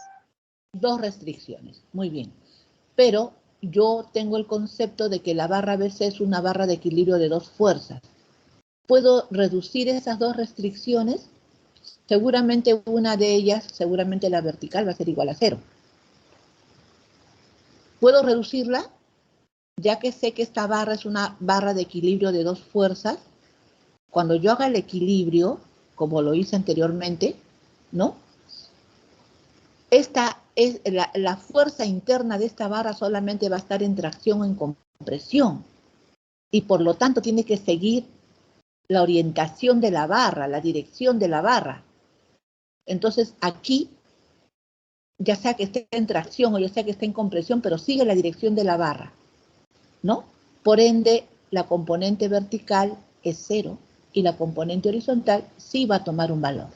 Dos restricciones, muy bien. Pero yo tengo el concepto de que la barra BC es una barra de equilibrio de dos fuerzas. ¿Puedo reducir esas dos restricciones? Seguramente una de ellas, seguramente la vertical va a ser igual a 0. ¿Puedo reducirla? Ya que sé que esta barra es una barra de equilibrio de dos fuerzas, cuando yo haga el equilibrio, como lo hice anteriormente, ¿no? Esta es la fuerza interna de esta barra solamente va a estar en tracción o en compresión. Y por lo tanto tiene que seguir la orientación de la barra, la dirección de la barra. Entonces aquí, ya sea que esté en tracción o ya sea que esté en compresión, pero sigue la dirección de la barra, ¿no? Por ende, la componente vertical es 0 y la componente horizontal sí va a tomar un valor.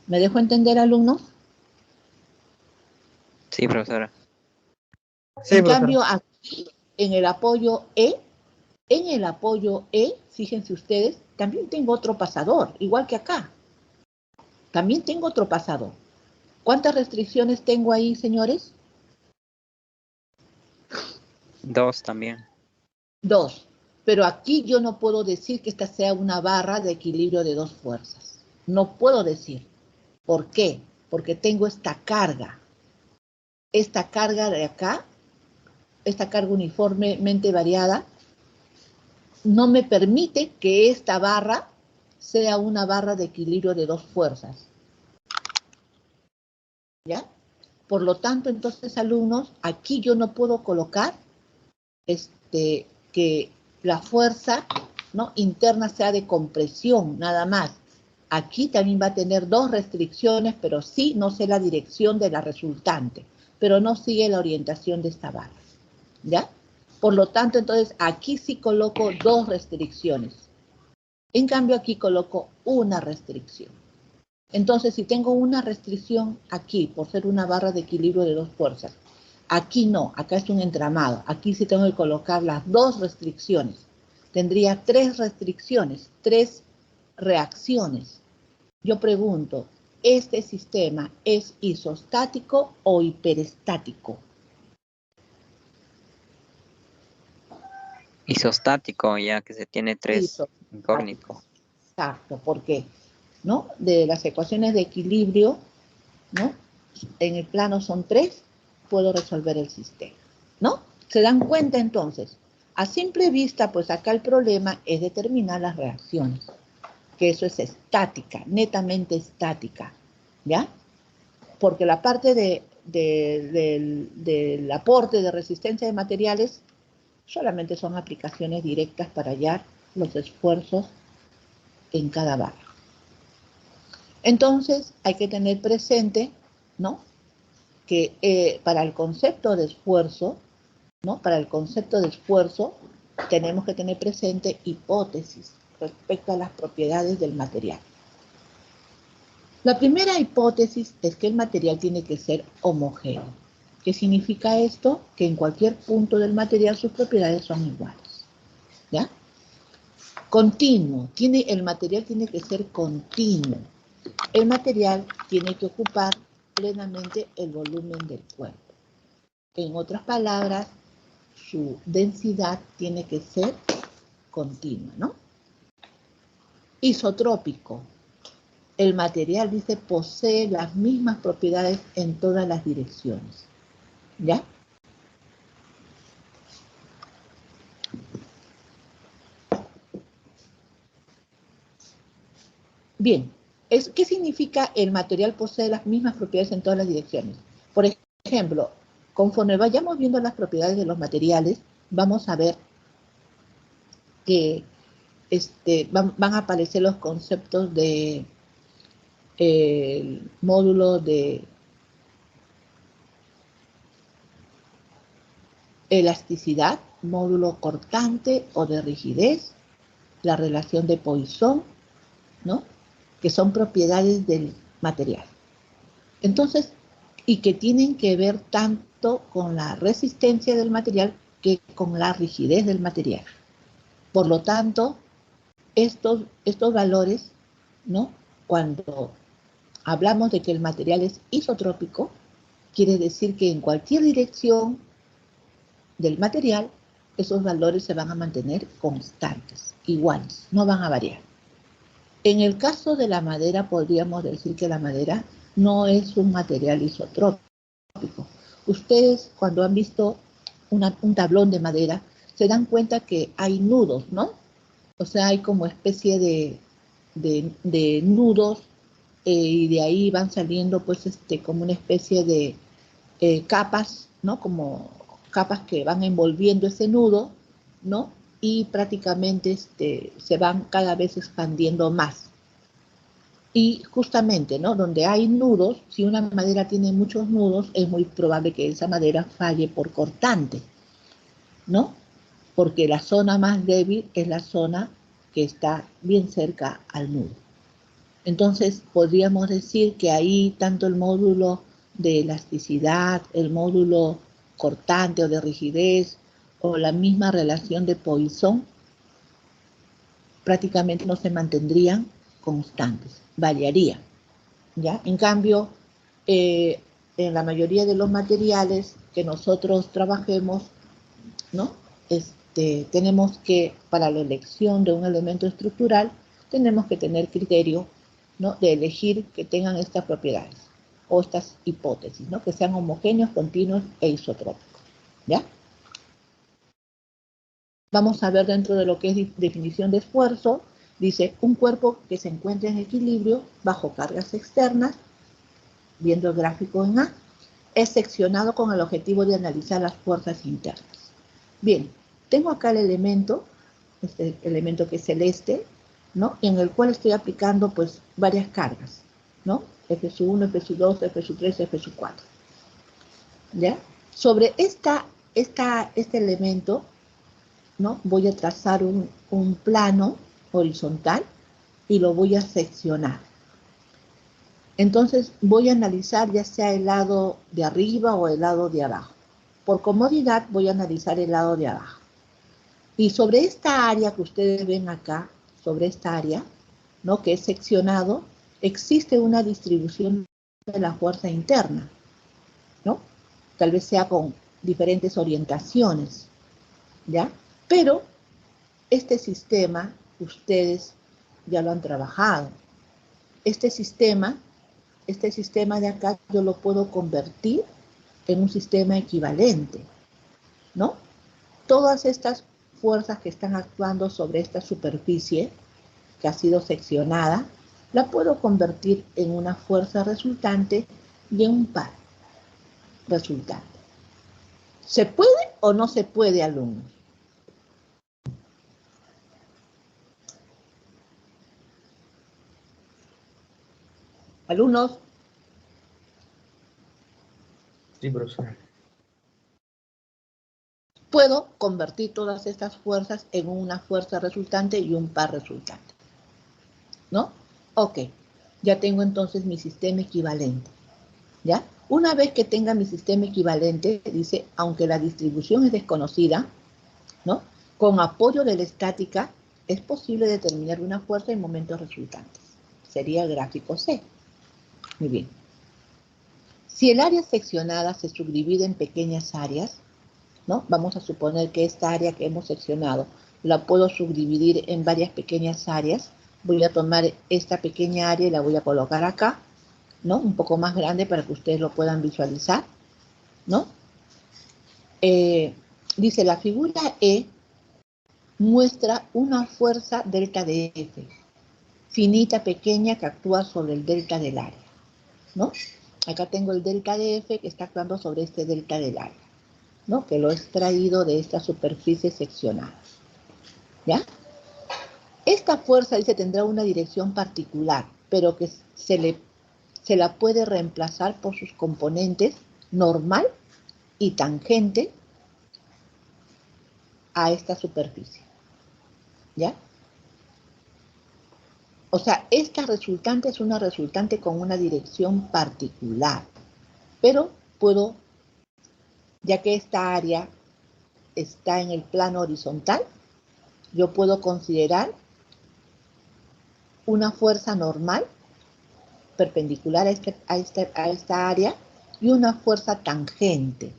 ¿Me dejo entender, alumnos? Sí, profesora. Sí, En profesor. cambio, aquí, en el apoyo E, fíjense ustedes, también tengo otro pasador, igual que acá. También tengo otro pasador. ¿Cuántas restricciones tengo ahí, señores? 2 también. 2. Pero aquí yo no puedo decir que esta sea una barra de equilibrio de dos fuerzas. No puedo decir. ¿Por qué? Porque tengo esta carga. Esta carga de acá, esta carga uniformemente variada, no me permite que esta barra sea una barra de equilibrio de dos fuerzas. ¿Ya? Por lo tanto, entonces, alumnos, aquí yo no puedo colocar que la fuerza, ¿no?, interna sea de compresión, nada más. Aquí también va a tener dos restricciones, pero sí no sé la dirección de la resultante, pero no sigue la orientación de esta barra. ¿Ya? Por lo tanto, entonces, aquí sí coloco dos restricciones. En cambio, aquí coloco una restricción. Entonces, si tengo una restricción aquí, por ser una barra de equilibrio de dos fuerzas, aquí no, acá es un entramado. Aquí sí tengo que colocar las dos restricciones. Tendría tres restricciones, tres reacciones. Yo pregunto, ¿este sistema es isostático o hiperestático? Isostático, ya que se tiene 3 incógnito. Exacto, porque, ¿no?, de las ecuaciones de equilibrio, ¿no?, en el plano son 3, puedo resolver el sistema, ¿no? ¿Se dan cuenta entonces? A simple vista, pues acá el problema es determinar las reacciones, que eso es estática, netamente estática, ¿ya? Porque la parte del aporte de resistencia de materiales solamente son aplicaciones directas para hallar los esfuerzos en cada barra. Entonces, hay que tener presente, ¿no?, que para el concepto de esfuerzo, ¿no?, para el concepto de esfuerzo, tenemos que tener presente hipótesis respecto a las propiedades del material. La primera hipótesis es que el material tiene que ser homogéneo. ¿Qué significa esto? Que en cualquier punto del material sus propiedades son iguales. ¿Ya? Continuo. El material tiene que ser continuo. El material tiene que ocupar plenamente el volumen del cuerpo. En otras palabras, su densidad tiene que ser continua, ¿no? Isotrópico. El material, dice, posee las mismas propiedades en todas las direcciones. ¿Ya? Bien, ¿qué significa el material posee las mismas propiedades en todas las direcciones? Por ejemplo, conforme vayamos viendo las propiedades de los materiales, vamos a ver que van a aparecer los conceptos de el módulo de elasticidad, módulo cortante o de rigidez, la relación de Poisson, ¿no? Que son propiedades del material. Entonces, y que tienen que ver tanto con la resistencia del material que con la rigidez del material. Por lo tanto, estos valores, ¿no? Cuando hablamos de que el material es isotrópico, quiere decir que en cualquier dirección del material, esos valores se van a mantener constantes, iguales, no van a variar. En el caso de la madera, podríamos decir que la madera no es un material isotrópico. Ustedes, cuando han visto un tablón de madera, se dan cuenta que hay nudos, ¿no? O sea, hay como especie de nudos y de ahí van saliendo, pues, como una especie de capas, ¿no? Como capas que van envolviendo ese nudo, ¿no? Y prácticamente se van cada vez expandiendo más. Y justamente, ¿no? Donde hay nudos, si una madera tiene muchos nudos, es muy probable que esa madera falle por cortante, ¿no? Porque la zona más débil es la zona que está bien cerca al nudo. Entonces, podríamos decir que ahí tanto el módulo de elasticidad, el módulo cortante o de rigidez, o la misma relación de Poisson, prácticamente no se mantendrían constantes, variarían, ¿ya? En cambio, en la mayoría de los materiales que nosotros trabajemos, ¿no? Tenemos que, para la elección de un elemento estructural, tenemos que tener criterio, ¿no? De elegir que tengan estas propiedades o estas hipótesis, ¿no? Que sean homogéneos, continuos e isotrópicos, ¿ya? Vamos a ver dentro de lo que es definición de esfuerzo, dice un cuerpo que se encuentra en equilibrio bajo cargas externas, viendo el gráfico en A, es seccionado con el objetivo de analizar las fuerzas internas. Bien, tengo acá el elemento, este elemento que es celeste, ¿no? En el cual estoy aplicando, pues, varias cargas, ¿no? F1, F2, F3, F4. ¿Ya? Sobre este elemento, ¿no? Voy a trazar un plano horizontal y lo voy a seccionar. Entonces voy a analizar ya sea el lado de arriba o el lado de abajo. Por comodidad voy a analizar el lado de abajo. Y sobre esta área que ustedes ven acá, sobre esta área, ¿no? Que es seccionado, existe una distribución de la fuerza interna, ¿no? Tal vez sea con diferentes orientaciones, ¿ya? Pero este sistema, ustedes ya lo han trabajado. Este sistema de acá, yo lo puedo convertir en un sistema equivalente, ¿no? Todas estas fuerzas que están actuando sobre esta superficie que ha sido seccionada, la puedo convertir en una fuerza resultante y en un par resultante. ¿Se puede o no se puede, alumnos? Alumnos. Sí, profesor. puedo convertir todas estas fuerzas en una fuerza resultante y un par resultante. ¿No? Ok, ya tengo entonces mi sistema equivalente. ¿Ya? Una vez que tenga mi sistema equivalente, dice, aunque la distribución es desconocida, ¿no? Con apoyo de la estática, es posible determinar una fuerza en momentos resultantes. Sería el gráfico C. Muy bien. Si el área seccionada se subdivide en pequeñas áreas, ¿no? Vamos a suponer que esta área que hemos seccionado la puedo subdividir en varias pequeñas áreas. Voy a tomar esta pequeña área y la voy a colocar acá, ¿no? Un poco más grande para que ustedes lo puedan visualizar, ¿no? Dice, la figura E muestra una fuerza delta de F, finita, pequeña, que actúa sobre el delta del área, ¿no? Acá tengo el delta de F que está actuando sobre este delta del área, ¿no? Que lo he extraído de esta superficie seccionada, ¿ya? Esta fuerza, dice, tendrá una dirección particular, pero que se la puede reemplazar por sus componentes normal y tangente a esta superficie, ¿ya? O sea, esta resultante es una resultante con una dirección particular, pero puedo, ya que esta área está en el plano horizontal, yo puedo considerar una fuerza normal perpendicular a esta área y una fuerza tangente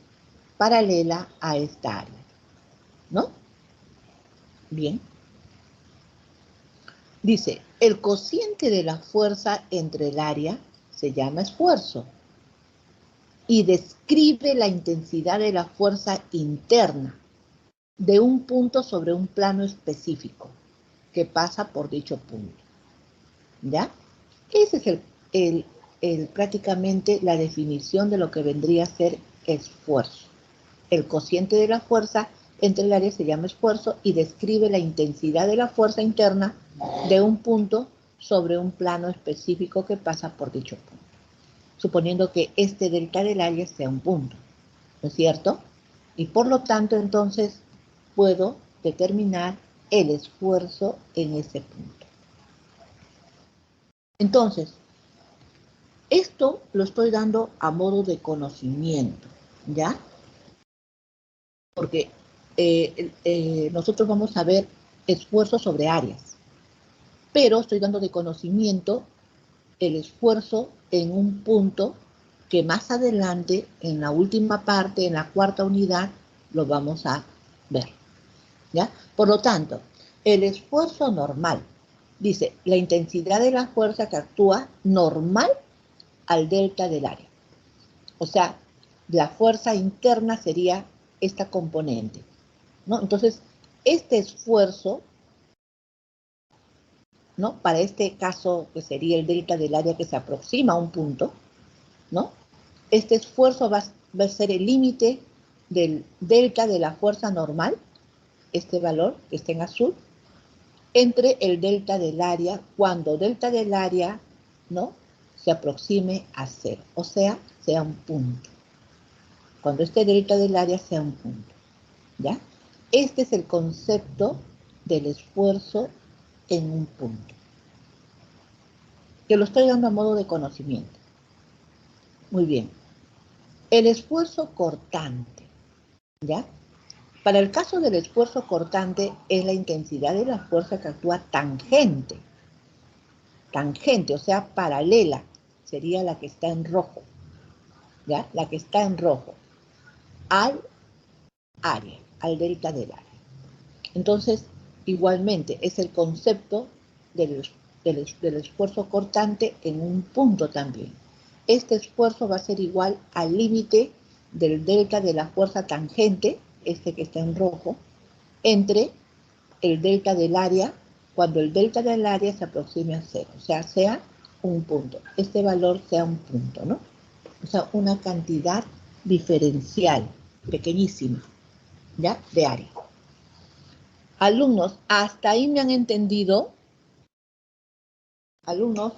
paralela a esta área, ¿no? Bien. Dice, el cociente de la fuerza entre el área se llama esfuerzo y describe la intensidad de la fuerza interna de un punto sobre un plano específico que pasa por dicho punto, ¿ya? Ese es prácticamente la definición de lo que vendría a ser esfuerzo. El cociente de la fuerza entre el área se llama esfuerzo y describe la intensidad de la fuerza interna de un punto sobre un plano específico que pasa por dicho punto, suponiendo que este delta del área sea un punto, ¿no es cierto? Y por lo tanto, entonces, puedo determinar el esfuerzo en ese punto. Entonces, esto lo estoy dando a modo de conocimiento, ¿ya? Porque nosotros vamos a ver esfuerzo sobre áreas, pero estoy dando de conocimiento el esfuerzo en un punto que más adelante, en la última parte, en la cuarta unidad, lo vamos a ver, ¿ya? Por lo tanto, el esfuerzo normal, dice, la intensidad de la fuerza que actúa normal al delta del área. O sea, la fuerza interna sería esta componente, ¿no? Entonces, este esfuerzo, ¿no? Para este caso, que sería el delta del área que se aproxima a un punto, ¿no? Este esfuerzo va a ser el límite del delta de la fuerza normal, este valor que está en azul, entre el delta del área, cuando delta del área, ¿no? Se aproxime a 0, o sea un punto. Cuando este delta del área sea un punto, ¿ya? Este es el concepto del esfuerzo en un punto, que lo estoy dando a modo de conocimiento. Muy bien. El esfuerzo cortante, ¿ya? Para el caso del esfuerzo cortante es la intensidad de la fuerza que actúa tangente, o sea, paralela, sería la que está en rojo, ¿ya? La que está en rojo, al área, al delta del área. Entonces, igualmente, es el concepto del esfuerzo cortante en un punto también. Este esfuerzo va a ser igual al límite del delta de la fuerza tangente, este que está en rojo, entre el delta del área, cuando el delta del área se aproxime a 0, o sea un punto. Este valor sea un punto, ¿no? O sea, una cantidad diferencial, pequeñísima, ¿ya? De área. Alumnos, ¿hasta ahí me han entendido? Alumnos.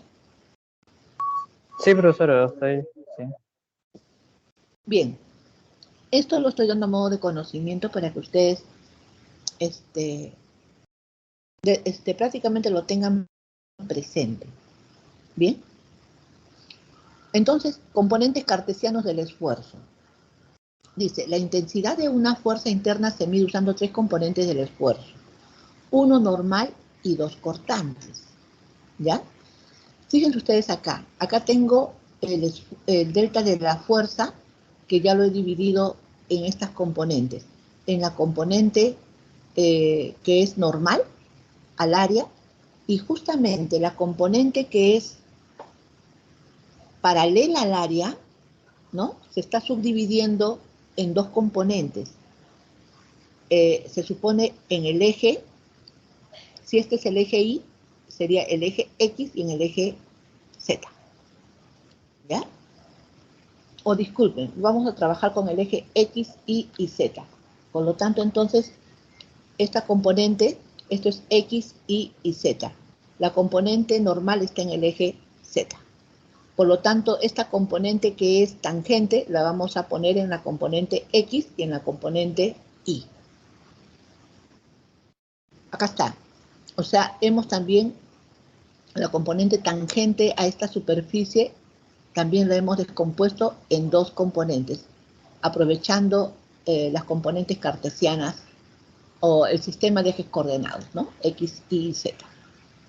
Sí, profesora, hasta ahí. Sí. Bien. Esto lo estoy dando a modo de conocimiento para que ustedes prácticamente lo tengan presente. ¿Bien? Entonces, componentes cartesianos del esfuerzo. Dice, la intensidad de una fuerza interna se mide usando 3 componentes del esfuerzo. Uno normal y 2 cortantes. ¿Ya? Fíjense ustedes acá. Acá tengo el delta de la fuerza, que ya lo he dividido en estas componentes. En la componente que es normal al área, y justamente la componente que es paralela al área, ¿no? Se está subdividiendo en 2 componentes. Se supone en el eje, si este es el eje Y, sería el eje X y en el eje Z. ¿Ya? O disculpen, vamos a trabajar con el eje X, Y y Z. Por lo tanto, entonces, esta componente, esto es X, Y y Z. La componente normal está en el eje Z. Por lo tanto, esta componente que es tangente, la vamos a poner en la componente X y en la componente Y. Acá está. O sea, hemos también la componente tangente a esta superficie, también la hemos descompuesto en 2 componentes, aprovechando las componentes cartesianas o el sistema de ejes coordenados, ¿no? X, Y, Z.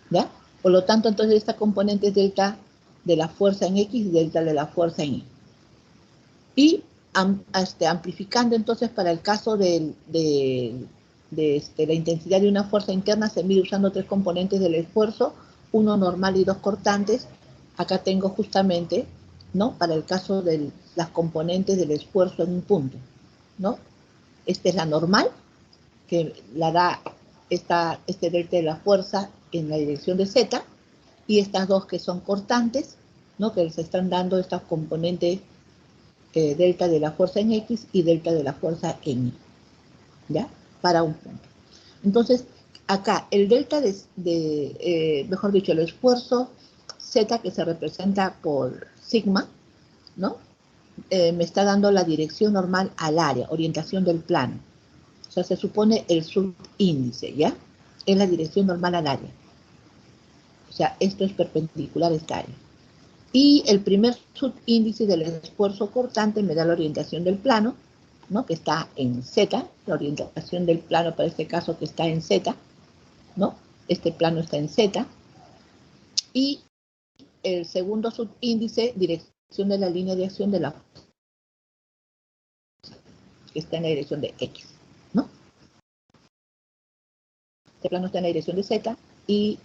¿Ya? Por lo tanto, entonces esta componente es delta de la fuerza en X y delta de la fuerza en Y. Y amplificando entonces para el caso de la intensidad de una fuerza interna se mide usando 3 componentes del esfuerzo, uno normal y 2 cortantes. Acá tengo justamente, ¿no? Para el caso de las componentes del esfuerzo en un punto, ¿no? Esta es la normal, que la da este delta de la fuerza en la dirección de Z, y estas dos que son cortantes, ¿no? Que se están dando estas componentes delta de la fuerza en X y delta de la fuerza en Y, ¿ya? Para un punto. Entonces, acá el delta mejor dicho, el esfuerzo Z, que se representa por sigma, ¿no? Me está dando la dirección normal al área, orientación del plano. O sea, se supone el subíndice, ¿ya? Es la dirección normal al área. O sea, esto es perpendicular a esta área. Y el primer subíndice del esfuerzo cortante me da la orientación del plano, ¿no? Que está en Z, la orientación del plano para este caso que está en Z, ¿no? Este plano está en Z. Y el segundo subíndice, dirección de la línea de acción de la fuerza, que está en la dirección de X, ¿no? Este plano está en la dirección de Z y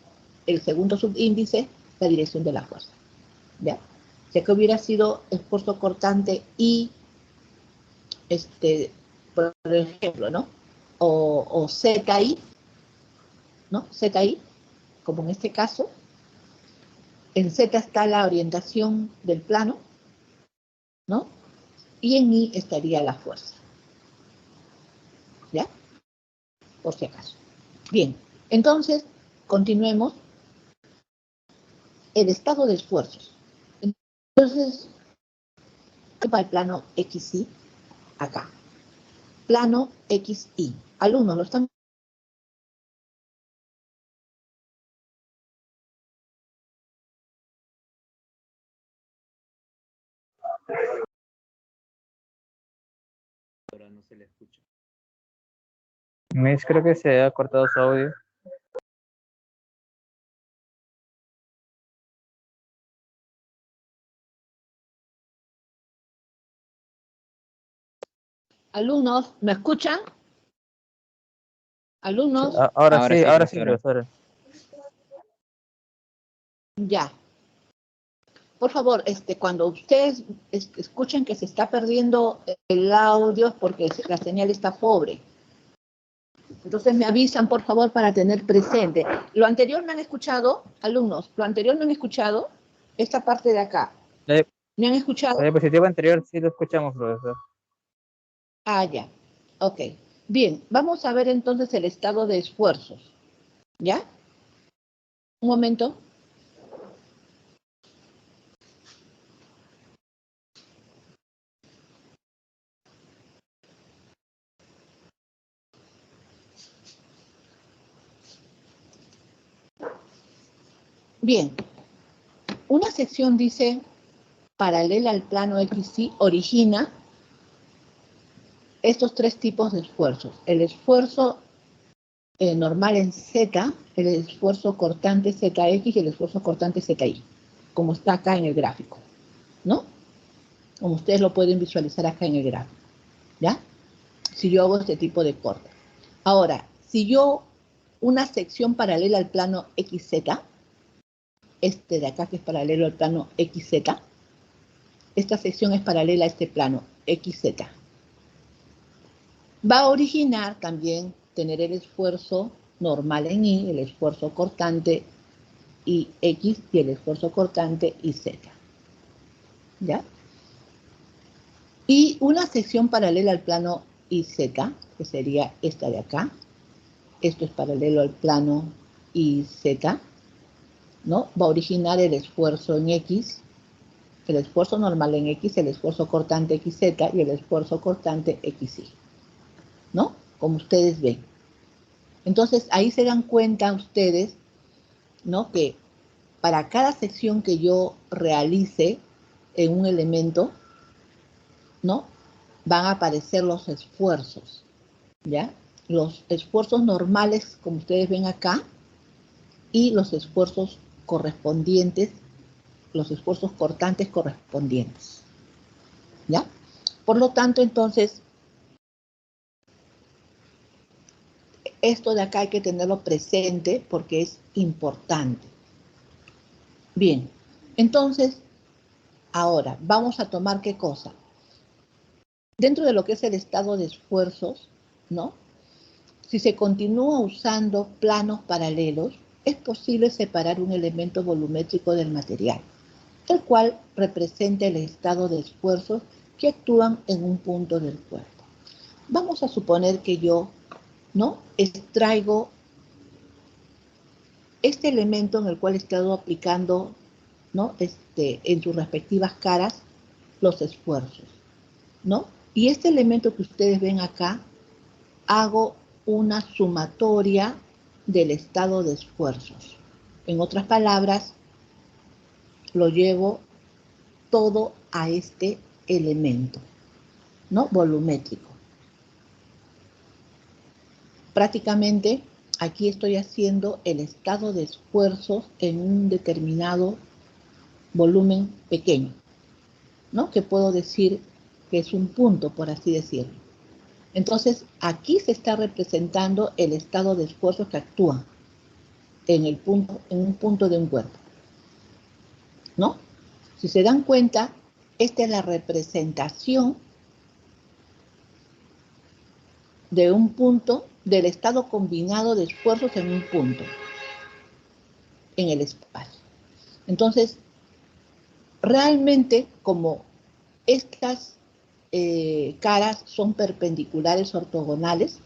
el segundo subíndice, la dirección de la fuerza, ¿ya? Si que hubiera sido esfuerzo cortante y por ejemplo, ¿no? O ZI, ¿no? ZI, como en este caso, en Z está la orientación del plano, ¿no? Y en I estaría la fuerza, ¿ya? Por si acaso. Bien, entonces, continuemos. El estado de esfuerzos. Entonces, para el plano XY, acá. Plano XY. Alumnos, ¿lo están? Ahora no se le escucha. Miss, creo que se ha cortado su audio. Alumnos, ¿me escuchan? Alumnos, Ahora sí, profesora. profesora. ya. Por favor, cuando ustedes escuchen que se está perdiendo el audio es porque la señal está pobre. Entonces me avisan, por favor, para tener presente. Lo anterior me han escuchado, alumnos, lo anterior me han escuchado, esta parte de acá. ¿Me han escuchado? La diapositiva anterior sí lo escuchamos, profesor. Ah, ya. Ok. Bien, vamos a ver entonces el estado de esfuerzos. ¿Ya? Un momento. Bien, una sección dice, paralela al plano XY, origina estos tres tipos de esfuerzos. El esfuerzo normal en Z, el esfuerzo cortante ZX y el esfuerzo cortante ZY, como está acá en el gráfico, ¿no? Como ustedes lo pueden visualizar acá en el gráfico, ¿ya? Si yo hago este tipo de corte. Ahora, si yo, una sección paralela al plano XZ, este de acá que es paralelo al plano XZ, esta sección es paralela a este plano XZ, va a originar también tener el esfuerzo normal en Y, el esfuerzo cortante y X y el esfuerzo cortante y Z, ¿ya? Y una sección paralela al plano IZ, que sería esta de acá, esto es paralelo al plano IZ, ¿no? Va a originar el esfuerzo en X, el esfuerzo normal en X, el esfuerzo cortante XZ y el esfuerzo cortante XY, ¿no? Como ustedes ven. Entonces, ahí se dan cuenta ustedes, ¿no? Que para cada sección que yo realice en un elemento, ¿no? Van a aparecer los esfuerzos, ¿ya? Los esfuerzos normales, como ustedes ven acá, y los esfuerzos correspondientes, los esfuerzos cortantes correspondientes, ¿ya? Por lo tanto, entonces, esto de acá hay que tenerlo presente porque es importante. Bien, entonces, ahora, vamos a tomar ¿qué cosa? Dentro de lo que es el estado de esfuerzos, ¿no? Si se continúa usando planos paralelos, es posible separar un elemento volumétrico del material, el cual representa el estado de esfuerzos que actúan en un punto del cuerpo. Vamos a suponer que yo, ¿no? Extraigo este elemento en el cual he estado aplicando, ¿no? En sus respectivas caras, los esfuerzos, ¿no? Y este elemento que ustedes ven acá, hago una sumatoria del estado de esfuerzos. En otras palabras, lo llevo todo a este elemento, ¿no? Volumétrico. Prácticamente, aquí estoy haciendo el estado de esfuerzos en un determinado volumen pequeño, ¿no? Que puedo decir que es un punto, por así decirlo. Entonces, aquí se está representando el estado de esfuerzos que actúa en un punto de un cuerpo, ¿no? Si se dan cuenta, esta es la representación de un punto, del estado combinado de esfuerzos en un punto, en el espacio. Entonces, realmente, como estas caras son perpendiculares ortogonales,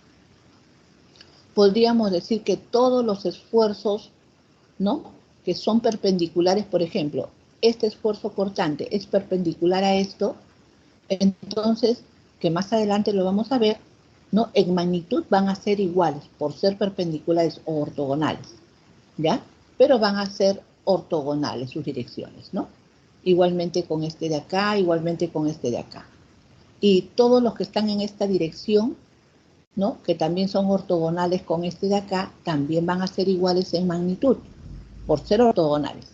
podríamos decir que todos los esfuerzos, ¿no? Que son perpendiculares, por ejemplo, este esfuerzo cortante es perpendicular a esto, entonces, que más adelante lo vamos a ver, ¿no? En magnitud van a ser iguales por ser perpendiculares o ortogonales, ¿ya? Pero van a ser ortogonales sus direcciones, ¿no? Igualmente con este de acá, igualmente con este de acá. Y todos los que están en esta dirección, ¿no? Que también son ortogonales con este de acá, también van a ser iguales en magnitud, por ser ortogonales,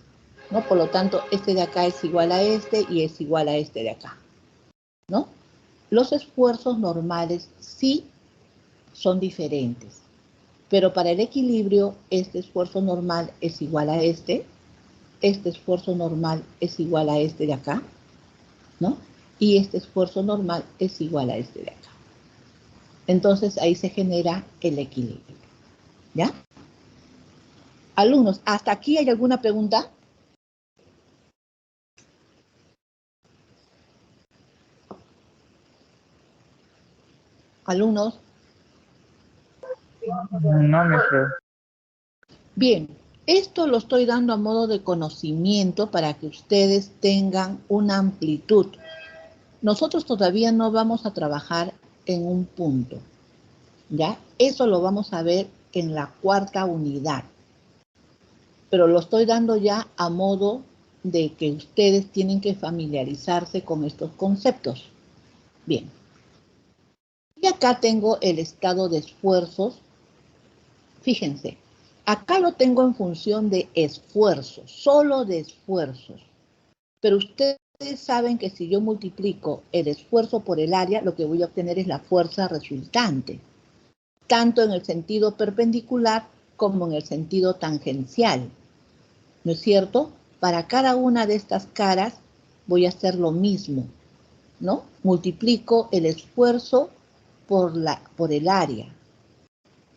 ¿no? Por lo tanto, este de acá es igual a este y es igual a este de acá, ¿no? Los esfuerzos normales sí son diferentes, pero para el equilibrio, este esfuerzo normal es igual a este esfuerzo normal es igual a este de acá, ¿no? Y este esfuerzo normal es igual a este de acá. Entonces, ahí se genera el equilibrio, ¿ya? Alumnos, ¿hasta aquí hay alguna pregunta? Alumnos. No, maestro. Bien, esto lo estoy dando a modo de conocimiento para que ustedes tengan una amplitud. Nosotros todavía no vamos a trabajar en un punto, ¿ya? Eso lo vamos a ver en la cuarta unidad. pero lo estoy dando ya a modo de que ustedes tienen que familiarizarse con estos conceptos. Bien. Y acá tengo el estado de esfuerzos. Fíjense, acá lo tengo en función de esfuerzos, solo de esfuerzos. Pero ustedes saben que si yo multiplico el esfuerzo por el área, lo que voy a obtener es la fuerza resultante, tanto en el sentido perpendicular como en el sentido tangencial. ¿No es cierto? Para cada una de estas caras voy a hacer lo mismo, ¿no? Multiplico el esfuerzo por el área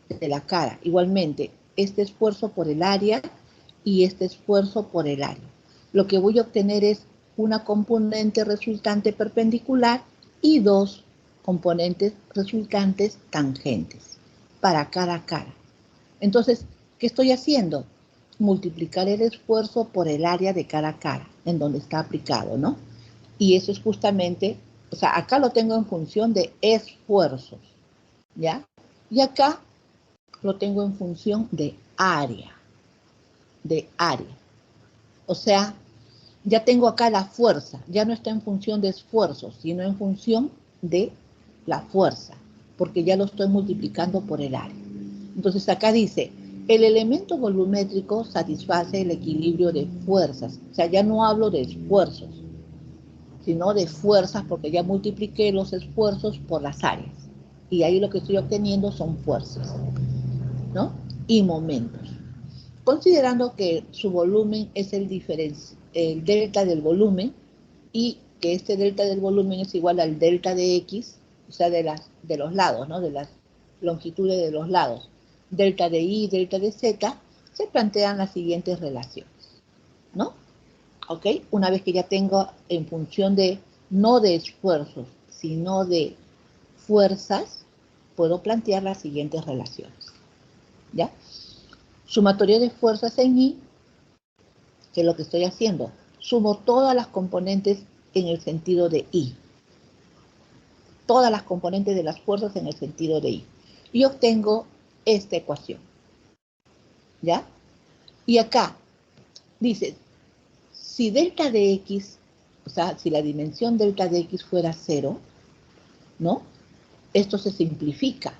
de la cara. Igualmente, este esfuerzo por el área y este esfuerzo por el área. Lo que voy a obtener es una componente resultante perpendicular y dos componentes resultantes tangentes para cada cara. Entonces, ¿qué estoy haciendo? Multiplicar el esfuerzo por el área de cada cara, en donde está aplicado, ¿no? Y eso es justamente, o sea, acá lo tengo en función de esfuerzos, ¿ya? Y acá lo tengo en función de área, O sea, ya tengo acá la fuerza, ya no está en función de esfuerzos, sino en función de la fuerza, porque ya lo estoy multiplicando por el área. Entonces acá dice, el elemento volumétrico satisface el equilibrio de fuerzas. O sea, ya no hablo de esfuerzos, sino de fuerzas, porque ya multipliqué los esfuerzos por las áreas. Y ahí lo que estoy obteniendo son fuerzas, ¿no? Y momentos. Considerando que su volumen es el delta del volumen y que este delta del volumen es igual al delta de X, o sea, de los lados, ¿no? De las longitudes de los lados, delta de Y, delta de Z, se plantean las siguientes relaciones, ¿no? ¿Ok? Una vez que ya tengo en función de, no de esfuerzos, sino de fuerzas, puedo plantear las siguientes relaciones, ¿ya? Sumatoria de fuerzas en I, que es lo que estoy haciendo. Sumo todas las componentes en el sentido de I. Todas las componentes de las fuerzas en el sentido de I. Y obtengo esta ecuación. ¿Ya? Y acá dice, si delta de X, o sea, si la dimensión delta de X fuera 0, ¿no? Esto se simplifica.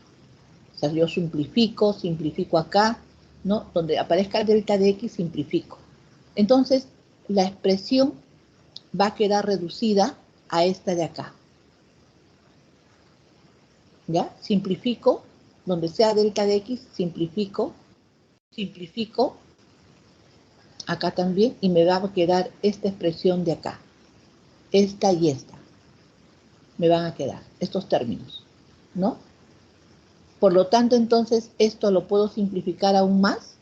O sea, yo simplifico acá, ¿no? Donde aparezca el delta de X, simplifico. Entonces, la expresión va a quedar reducida a esta de acá. ¿Ya? Simplifico, donde sea delta de X, simplifico, acá también, y me va a quedar esta expresión de acá. Esta y esta. Me van a quedar estos términos, ¿no? Por lo tanto, entonces, esto lo puedo simplificar aún más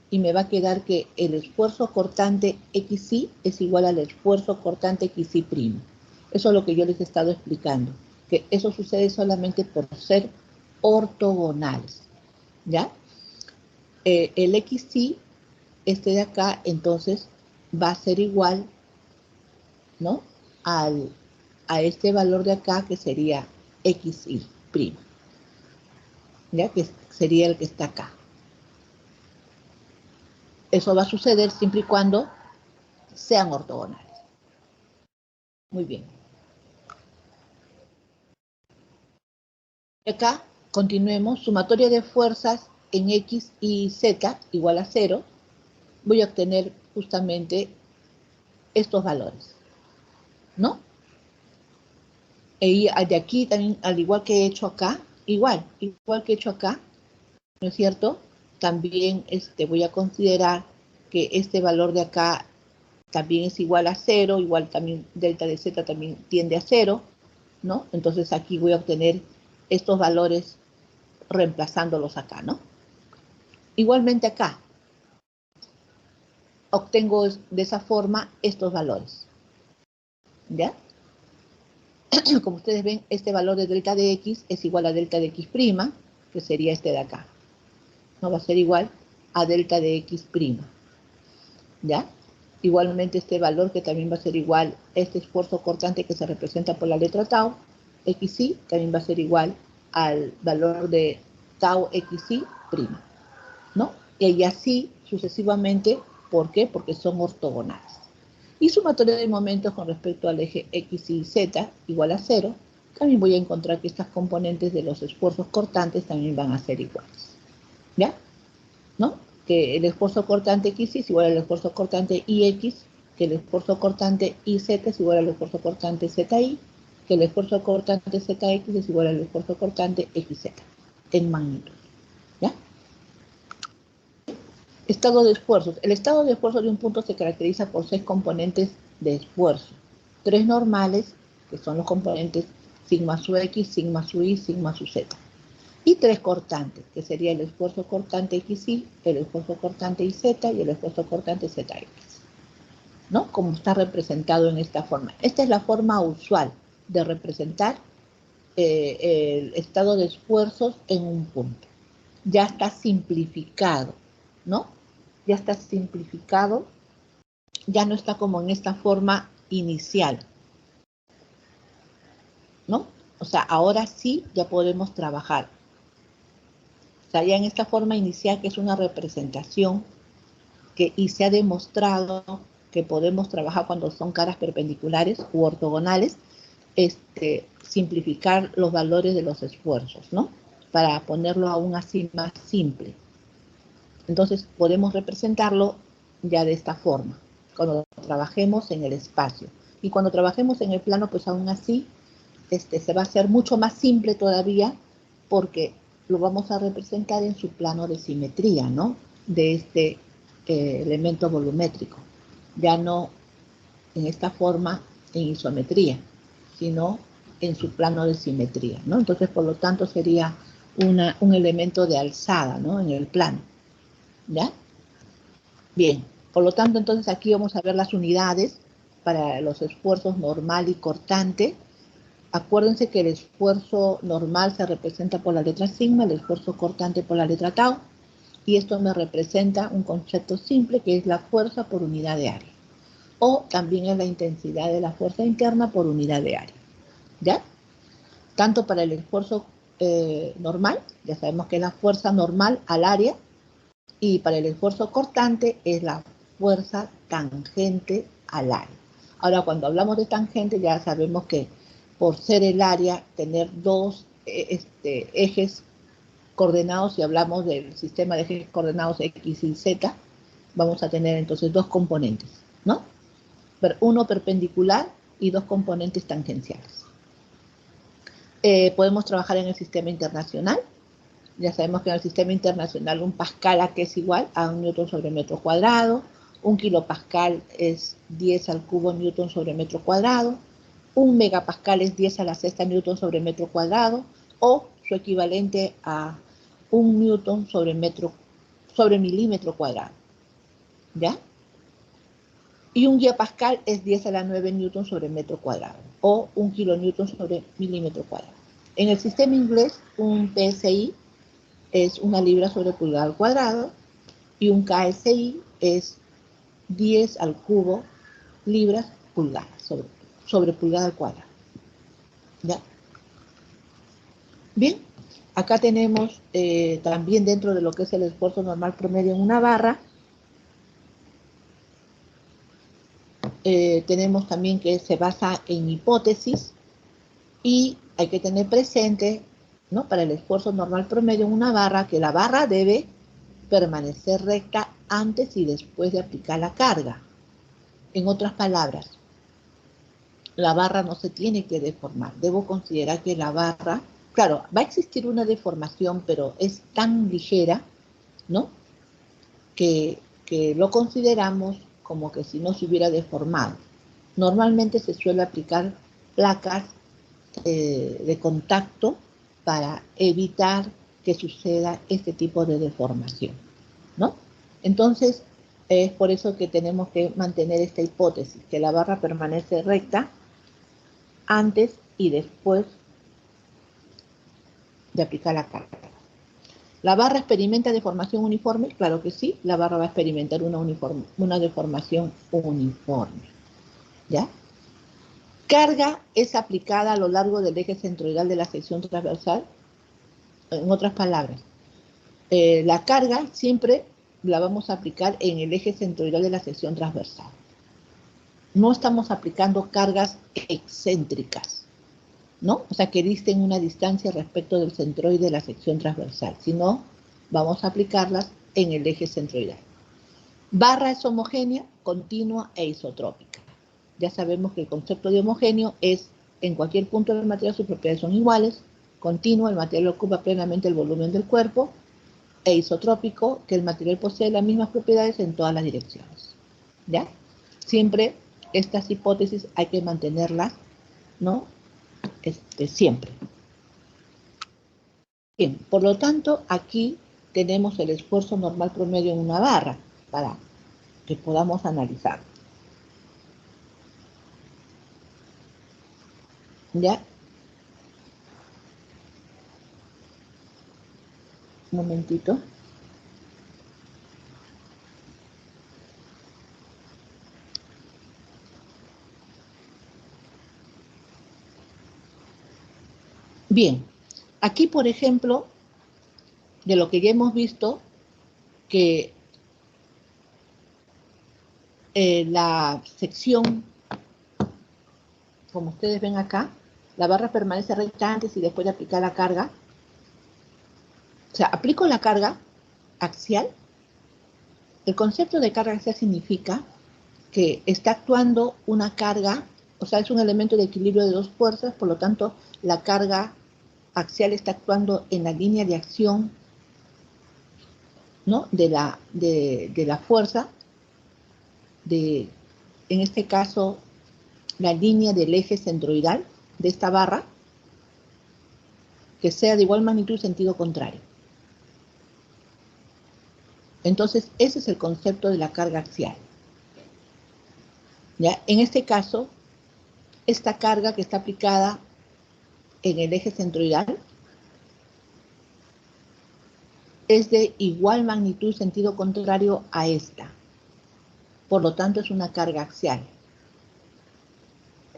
y me va a quedar que el esfuerzo cortante XY es igual al esfuerzo cortante XY'. Eso es lo que yo les he estado explicando, que eso sucede solamente por ser ortogonales, ¿ya? El XY, este de acá, entonces, va a ser igual, ¿no? A este valor de acá, que sería XY', ¿ya? Que sería el que está acá. Eso va a suceder siempre y cuando sean ortogonales. Muy bien. Y acá, continuemos. Sumatoria de fuerzas en X y Z igual a 0. Voy a obtener justamente estos valores, ¿no? Y de aquí también, al igual que he hecho acá, igual que he hecho acá, ¿no es cierto? También voy a considerar que este valor de acá también es igual a 0, igual también delta de Z también tiende a 0, ¿no? Entonces aquí voy a obtener estos valores reemplazándolos acá, ¿no? Igualmente acá, obtengo de esa forma estos valores, ¿ya? Como ustedes ven, este valor de delta de X es igual a delta de X', que sería este de acá. No va a ser igual a delta de X', ¿ya? Igualmente este valor que también va a ser igual a este esfuerzo cortante que se representa por la letra tau, XY, también va a ser igual al valor de tau XY', ¿no? Y así sucesivamente ¿Por qué? Porque son ortogonales. Y sumatoria de momentos con respecto al eje X y Z igual a 0, también voy a encontrar que estas componentes de los esfuerzos cortantes también van a ser iguales. ¿Ya? ¿No? Que el esfuerzo cortante XY es igual al esfuerzo cortante IX, que el esfuerzo cortante IZ es igual al esfuerzo cortante ZI, que el esfuerzo cortante ZX es igual al esfuerzo cortante XZ, en magnitud. ¿Ya? Estado de esfuerzos. El estado de esfuerzo de un punto se caracteriza por 6 componentes de esfuerzo. 3 normales, que son los componentes sigma su X, sigma su Y, sigma su Z. Y 3 cortantes, que sería el esfuerzo cortante XY, el esfuerzo cortante YZ y el esfuerzo cortante ZX. ¿No? Como está representado en esta forma. Esta es la forma usual de representar el estado de esfuerzos en un punto. Ya está simplificado, ¿no? Ya está simplificado, ya no está como en esta forma inicial, ¿no? O sea, ahora sí ya podemos trabajar. O sea, ya en esta forma inicial, que es una representación, y se ha demostrado que podemos trabajar cuando son caras perpendiculares u ortogonales, simplificar los valores de los esfuerzos, ¿no? Para ponerlo aún así más simple. Entonces, podemos representarlo ya de esta forma, cuando trabajemos en el espacio. Y cuando trabajemos en el plano, pues aún así, se va a hacer mucho más simple todavía, porque lo vamos a representar en su plano de simetría, ¿no? De este elemento volumétrico. Ya no en esta forma en isometría, sino en su plano de simetría, ¿no? Entonces, por lo tanto, sería un elemento de alzada, ¿no? En el plano. ¿Ya? Bien, por lo tanto, entonces aquí vamos a ver las unidades para los esfuerzos normal y cortante. Acuérdense que el esfuerzo normal se representa por la letra sigma, el esfuerzo cortante por la letra tau, y esto me representa un concepto simple que es la fuerza por unidad de área. O también es la intensidad de la fuerza interna por unidad de área. ¿Ya? Tanto para el esfuerzo normal, ya sabemos que es la fuerza normal al área, y para el esfuerzo cortante es la fuerza tangente al área. Ahora, cuando hablamos de tangente, ya sabemos que por ser el área, tener dos ejes coordenados, si hablamos del sistema de ejes coordenados X y Z, vamos a tener entonces dos componentes, ¿no? Uno perpendicular y dos componentes tangenciales. Podemos trabajar en el sistema internacional. Ya sabemos que en el sistema internacional un pascal ¿a qué es igual? A 1 newton sobre metro cuadrado. Un kilopascal es 10 al cubo newton sobre metro cuadrado. Un megapascal es 10 a la sexta newton sobre metro cuadrado. O su equivalente a 1 newton sobre milímetro cuadrado. ¿Ya? Y un gigapascal es 10 a la 9 newton sobre metro cuadrado. O 1 kilonewton sobre milímetro cuadrado. En el sistema inglés, un PSI es 1 libra sobre pulgada al cuadrado, y un KSI es 10 al cubo libras pulgadas sobre pulgada al cuadrado. ¿Ya? Bien, acá tenemos también dentro de lo que es el esfuerzo normal promedio en una barra, tenemos también que se basa en hipótesis, y hay que tener presente, ¿no? Para el esfuerzo normal promedio en una barra, que la barra debe permanecer recta antes y después de aplicar la carga. En otras palabras, la barra no se tiene que deformar. Debo considerar que la barra, claro, va a existir una deformación, pero es tan ligera, ¿no? Que lo consideramos como que si no se hubiera deformado. Normalmente se suele aplicar placas de contacto para evitar que suceda este tipo de deformación, ¿no? Entonces, es por eso que tenemos que mantener esta hipótesis, que la barra permanece recta antes y después de aplicar la carga. ¿La barra experimenta deformación uniforme? Claro que sí, la barra va a experimentar una deformación uniforme, ¿ya? Carga es aplicada a lo largo del eje centroidal de la sección transversal. En otras palabras, la carga siempre la vamos a aplicar en el eje centroidal de la sección transversal. No estamos aplicando cargas excéntricas, ¿no? O sea, que disten una distancia respecto del centroide de la sección transversal, sino vamos a aplicarlas en el eje centroidal. Barra es homogénea, continua e isotrópica. Ya sabemos que el concepto de homogéneo es en cualquier punto del material sus propiedades son iguales, continuo, el material ocupa plenamente el volumen del cuerpo, e isotrópico, que el material posee las mismas propiedades en todas las direcciones. ¿Ya? Siempre estas hipótesis hay que mantenerlas, ¿no? Siempre. Bien, por lo tanto, aquí tenemos el esfuerzo normal promedio en una barra para que podamos analizar. ¿Ya? Un momentito. Bien, aquí por ejemplo, de lo que ya hemos visto, que la sección, como ustedes ven acá, la barra permanece recta antes y después de aplicar la carga. O sea, aplico la carga axial. El concepto de carga axial significa que está actuando una carga, o sea, es un elemento de equilibrio de dos fuerzas, por lo tanto, la carga axial está actuando en la línea de acción, ¿no? de la fuerza, en este caso, la línea del eje centroidal de esta barra, que sea de igual magnitud y sentido contrario. Entonces, ese es el concepto de la carga axial. ¿Ya? En este caso, esta carga que está aplicada en el eje centroidal es de igual magnitud y sentido contrario a esta. Por lo tanto, es una carga axial.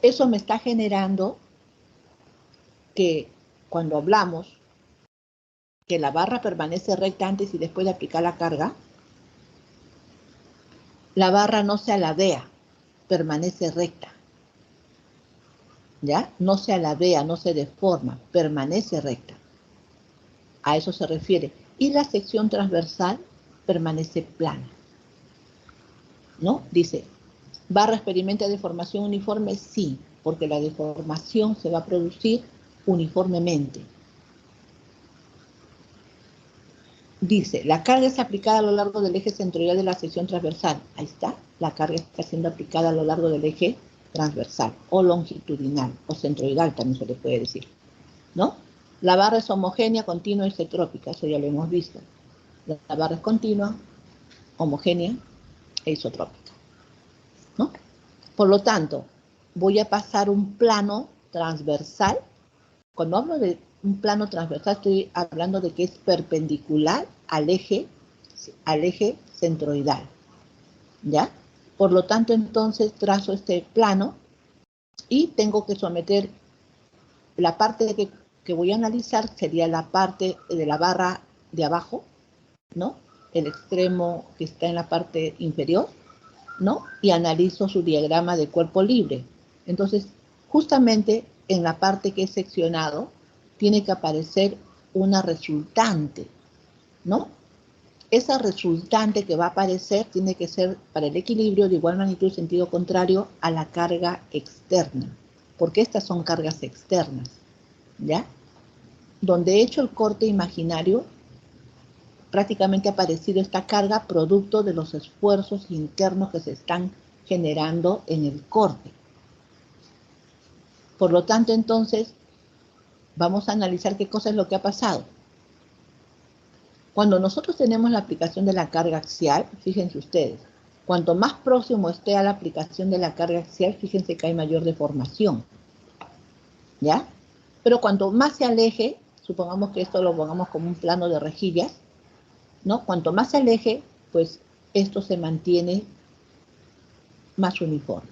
Eso me está generando que cuando hablamos que la barra permanece recta antes y después de aplicar la carga, la barra no se aladea, permanece recta. ¿Ya? No se aladea, no se deforma, permanece recta. A eso se refiere. Y la sección transversal permanece plana. ¿No? Dice, ¿barra experimenta deformación uniforme? Sí, porque la deformación se va a producir uniformemente. Dice, la carga es aplicada a lo largo del eje centroidal de la sección transversal. Ahí está, la carga está siendo aplicada a lo largo del eje transversal, o longitudinal, o centroidal también se le puede decir, ¿no? La barra es homogénea, continua y isotrópica, eso ya lo hemos visto. La barra es continua, homogénea e isotrópica, ¿no? Por lo tanto, voy a pasar un plano transversal. Cuando hablo de un plano transversal, estoy hablando de que es perpendicular al eje centroidal, ¿ya? Por lo tanto, entonces, trazo este plano y tengo que someter la parte que voy a analizar, sería la parte de la barra de abajo, ¿no? El extremo que está en la parte inferior, ¿no? Y analizo su diagrama de cuerpo libre. Entonces, justamente en la parte que he seccionado, tiene que aparecer una resultante, ¿no? Esa resultante que va a aparecer tiene que ser para el equilibrio de igual magnitud y sentido contrario a la carga externa, porque estas son cargas externas, ¿ya? Donde he hecho el corte imaginario, prácticamente ha aparecido esta carga producto de los esfuerzos internos que se están generando en el corte. Por lo tanto, entonces, vamos a analizar qué cosa es lo que ha pasado. Cuando nosotros tenemos la aplicación de la carga axial, fíjense ustedes, cuanto más próximo esté a la aplicación de la carga axial, fíjense que hay mayor deformación, ¿ya? Pero cuanto más se aleje, supongamos que esto lo pongamos como un plano de rejillas, ¿no? Cuanto más se aleje, pues esto se mantiene más uniforme.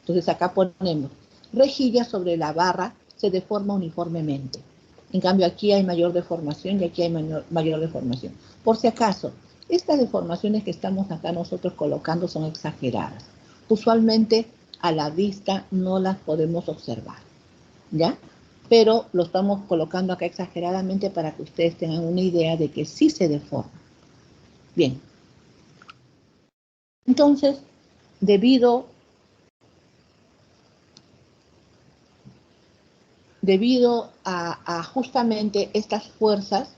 Entonces acá ponemos rejillas sobre la barra, se deforma uniformemente. En cambio aquí hay mayor deformación y aquí hay mayor deformación. Por si acaso, Estas deformaciones que estamos acá nosotros colocando son exageradas. Usualmente a la vista no las podemos observar, ¿ya? Pero lo estamos colocando acá exageradamente para que ustedes tengan una idea de que sí se deforma. Bien. Entonces, debido a justamente estas fuerzas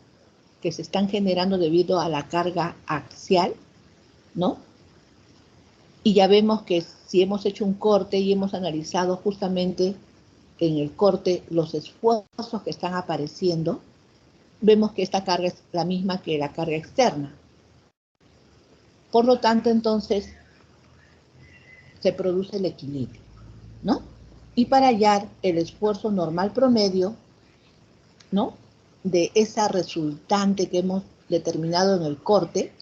que se están generando debido a la carga axial, ¿no? Y ya vemos que si hemos hecho un corte y hemos analizado justamente en el corte los esfuerzos que están apareciendo, vemos que esta carga es la misma que la carga externa. Por lo tanto, entonces, se produce el equilibrio, ¿no? Y para hallar el esfuerzo normal promedio, ¿no? De esa resultante que hemos determinado en el corte,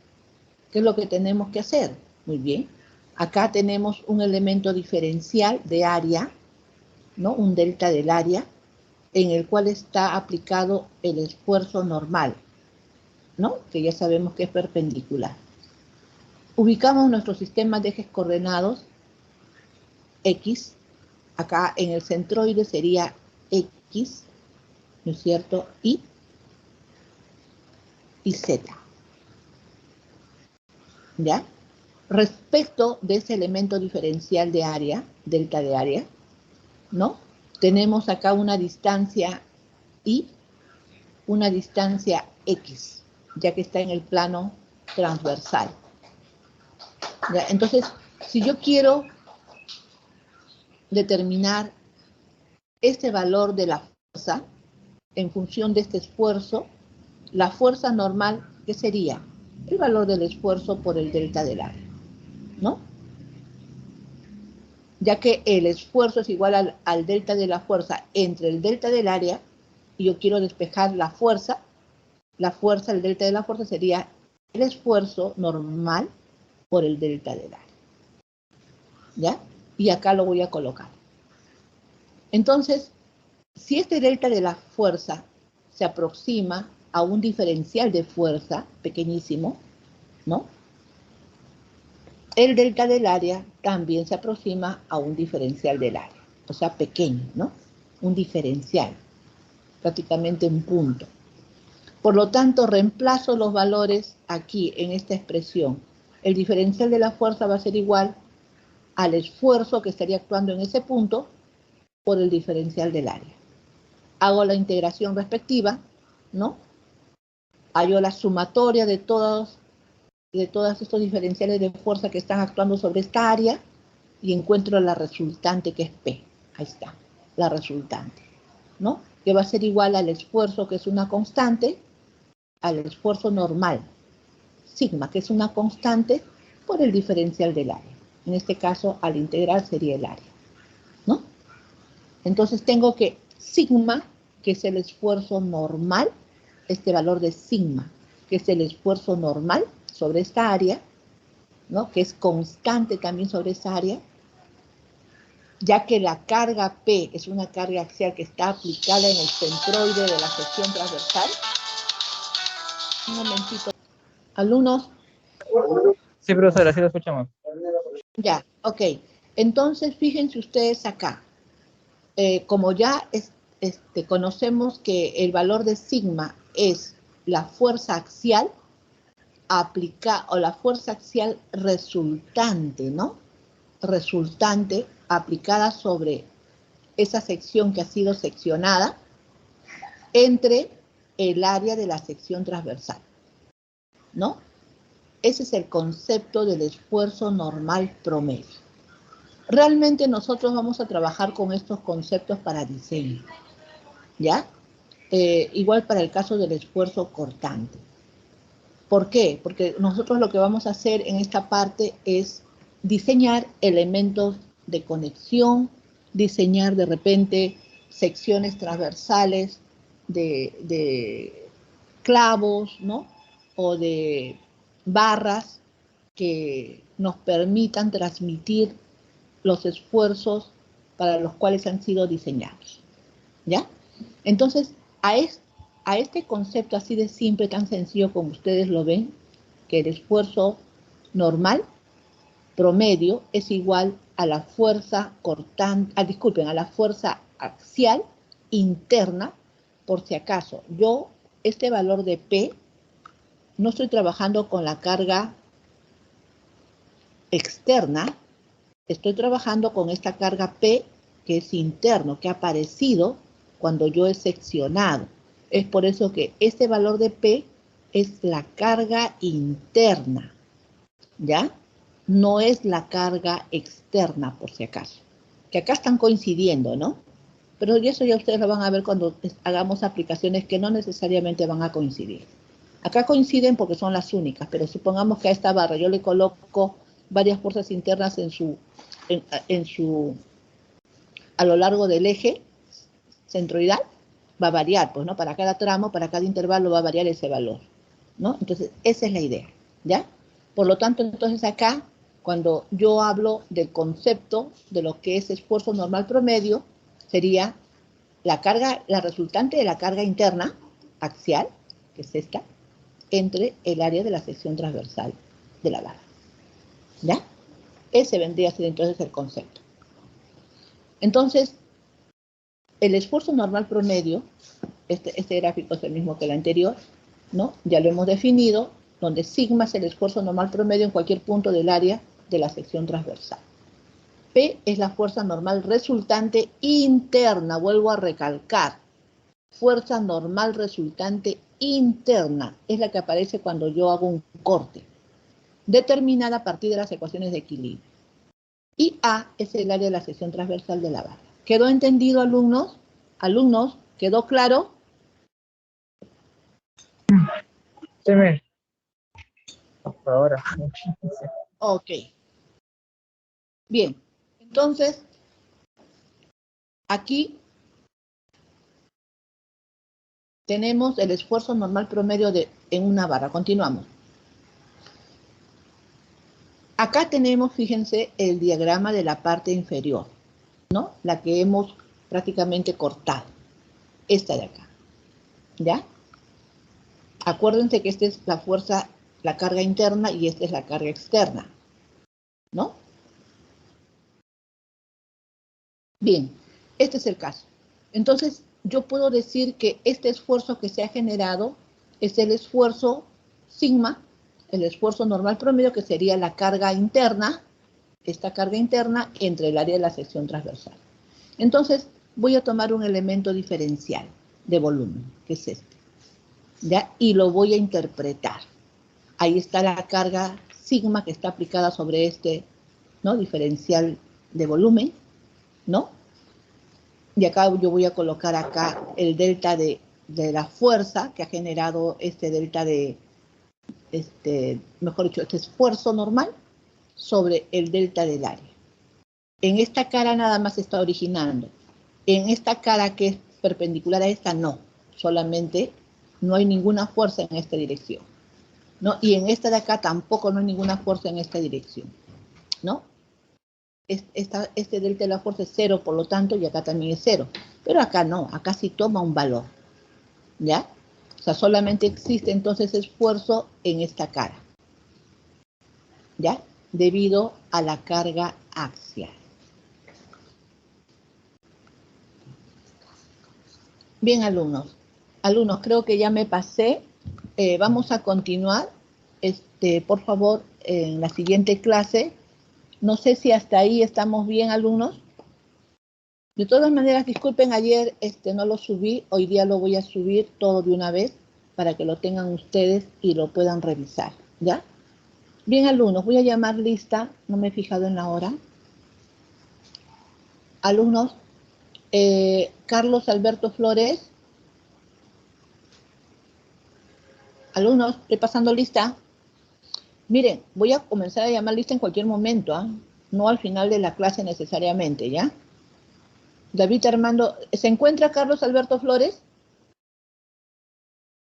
¿qué es lo que tenemos que hacer? Muy bien. Acá tenemos un elemento diferencial de área, ¿no? Un delta del área, en el cual está aplicado el esfuerzo normal, ¿no? Que ya sabemos que es perpendicular. Ubicamos nuestro sistema de ejes coordenados, X, acá en el centroide sería X, ¿no es cierto? Y Z, ¿ya? Respecto de ese elemento diferencial de área, delta de área, ¿no? Tenemos acá una distancia Y, una distancia X, ya que está en el plano transversal. ¿Ya? Entonces, si yo quiero determinar este valor de la fuerza en función de este esfuerzo, la fuerza normal, ¿qué sería? El valor del esfuerzo por el delta del área, ¿no? Ya que el esfuerzo es igual al delta de la fuerza entre el delta del área, y yo quiero despejar la fuerza, el delta de la fuerza sería el esfuerzo normal por el delta del área, ¿ya? Y acá lo voy a colocar. Entonces, si este delta de la fuerza se aproxima a un diferencial de fuerza pequeñísimo, ¿no? El delta del área también se aproxima a un diferencial del área, o sea, pequeño, ¿no? Un diferencial, prácticamente un punto. Por lo tanto, reemplazo los valores aquí en esta expresión. El diferencial de la fuerza va a ser igual al esfuerzo que estaría actuando en ese punto por el diferencial del área. Hago la integración respectiva, ¿no? Hallo la sumatoria de todos estos diferenciales de fuerza que están actuando sobre esta área y encuentro la resultante que es P. Ahí está, la resultante, ¿no? Que va a ser igual al esfuerzo, que es una constante, al esfuerzo normal, sigma, que es una constante, por el diferencial del área. En este caso, al integral sería el área, ¿no? Entonces tengo que sigma, que es el esfuerzo normal, este valor de sigma, que es el esfuerzo normal sobre esta área, ¿no? Que es constante también sobre esa área, ya que la carga P es una carga axial que está aplicada en el centroide de la sección transversal. Un momentito. Alumnos. Sí, profesora, sí lo escuchamos. Ya, ok. Entonces, fíjense ustedes acá. Como ya conocemos que el valor de sigma es la fuerza axial o la fuerza axial resultante, ¿no? Resultante aplicada sobre esa sección que ha sido seccionada entre el área de la sección transversal, ¿no? Ese es el concepto del esfuerzo normal promedio. Realmente nosotros vamos a trabajar con estos conceptos para diseño, ¿ya? Igual para el caso del esfuerzo cortante. ¿Por qué? Porque nosotros lo que vamos a hacer en esta parte es diseñar elementos de conexión, diseñar de repente secciones transversales de clavos, ¿no? O de barras que nos permitan transmitir los esfuerzos para los cuales han sido diseñados, ¿ya? Entonces, a este concepto así de simple, tan sencillo como ustedes lo ven, que el esfuerzo normal promedio es igual a la fuerza cortante, disculpen, a la fuerza axial interna, por si acaso. Yo, este valor de P, no estoy trabajando con la carga externa, estoy trabajando con esta carga P que es interno, que ha aparecido cuando yo he seccionado. Es por eso que este valor de P es la carga interna, ¿ya? No es la carga externa, por si acaso. Que acá están coincidiendo, ¿no? Pero eso ya ustedes lo van a ver cuando hagamos aplicaciones que no necesariamente van a coincidir. Acá coinciden porque son las únicas, pero supongamos que a esta barra yo le coloco varias fuerzas internas a lo largo del eje centroidal, va a variar, pues, ¿no? Para cada tramo, para cada intervalo va a variar ese valor, ¿no? Entonces, esa es la idea, ¿ya? Por lo tanto, entonces acá, cuando yo hablo del concepto de lo que es esfuerzo normal promedio, sería la carga, la resultante de la carga interna axial, que es esta, entre el área de la sección transversal de la barra, ¿ya? Ese vendría a ser entonces el concepto. Entonces, el esfuerzo normal promedio, este gráfico es el mismo que el anterior, ¿no? Ya lo hemos definido, donde sigma es el esfuerzo normal promedio en cualquier punto del área de la sección transversal. P es la fuerza normal resultante interna, vuelvo a recalcar. Fuerza normal resultante interna es la que aparece cuando yo hago un corte, determinada a partir de las ecuaciones de equilibrio. Y A es el área de la sección transversal de la barra. ¿Quedó entendido, alumnos? ¿Alumnos? ¿Quedó claro? Sí, miss. Por ahora. Ok. Bien. Entonces, aquí tenemos el esfuerzo normal promedio en una barra. Continuamos. Acá tenemos, fíjense, el diagrama de la parte inferior, ¿no? La que hemos prácticamente cortado. Esta de acá, ¿ya? Acuérdense que esta es la fuerza, la carga interna y esta es la carga externa, ¿no? Bien, este es el caso. Entonces, yo puedo decir que este esfuerzo que se ha generado es el esfuerzo sigma, el esfuerzo normal promedio, que sería la carga interna, esta carga interna entre el área de la sección transversal. Entonces, voy a tomar un elemento diferencial de volumen, que es este, ¿ya? Y lo voy a interpretar. Ahí está la carga sigma que está aplicada sobre este, ¿no? Diferencial de volumen, ¿no? Y acá yo voy a colocar acá el delta de la fuerza que ha generado este delta de, mejor dicho, este esfuerzo normal sobre el delta del área. En esta cara nada más se está originando. En esta cara que es perpendicular a esta, no. Solamente no hay ninguna fuerza en esta dirección, ¿no? Y en esta de acá tampoco no hay ninguna fuerza en esta dirección, ¿no? Este delta de la fuerza es 0, por lo tanto, y acá también es 0. Pero acá no, acá sí toma un valor, ¿ya? O sea, solamente existe entonces esfuerzo en esta cara, ¿ya? Debido a la carga axial. Bien, alumnos. Alumnos, creo que ya me pasé. Vamos a continuar, por favor, en la siguiente clase. No sé si hasta ahí estamos bien, alumnos. De todas maneras, disculpen, ayer no lo subí, hoy día lo voy a subir todo de una vez para que lo tengan ustedes y lo puedan revisar, ¿ya? Bien, alumnos, voy a llamar lista, no me he fijado en la hora. Alumnos, Carlos Alberto Flores. Alumnos, estoy pasando lista. Miren, voy a comenzar a llamar lista en cualquier momento, ¿ah? No al final de la clase necesariamente, ¿ya? David Armando, ¿se encuentra Carlos Alberto Flores?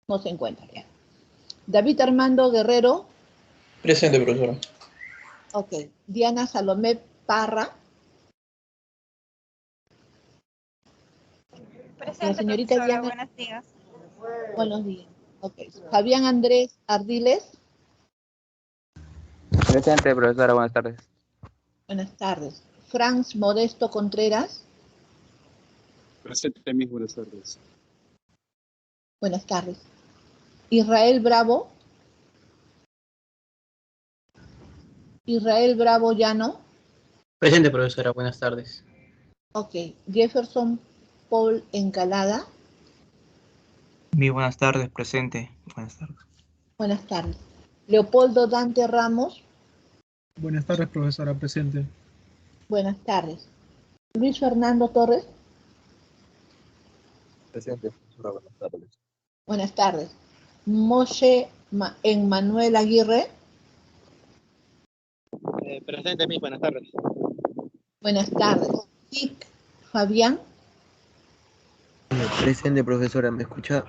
No se encuentra, ya. David Armando Guerrero. Presente, profesora. Ok. Diana Salomé Parra. Presente, La señorita profesora, Diana. buenos días. Buenos días. Ok. Fabián Andrés Ardiles. Presente, profesora, buenas tardes. Buenas tardes. Franz Modesto Contreras. Presente, mis buenas tardes. Buenas tardes. Israel Bravo. Israel Bravo Llano. Presente, profesora, buenas tardes. Ok. Jefferson Paul Encalada. Muy buenas tardes, presente. Buenas tardes. Buenas tardes. Leopoldo Dante Ramos. Buenas tardes, profesora, presente. Buenas tardes. Luis Fernando Torres. Presente, profesora, buenas tardes. Buenas tardes. Moshe Emmanuel Aguirre. Presente, mis buenas tardes. Buenas tardes. Tic Fabián. Presente, profesora, ¿me escucha?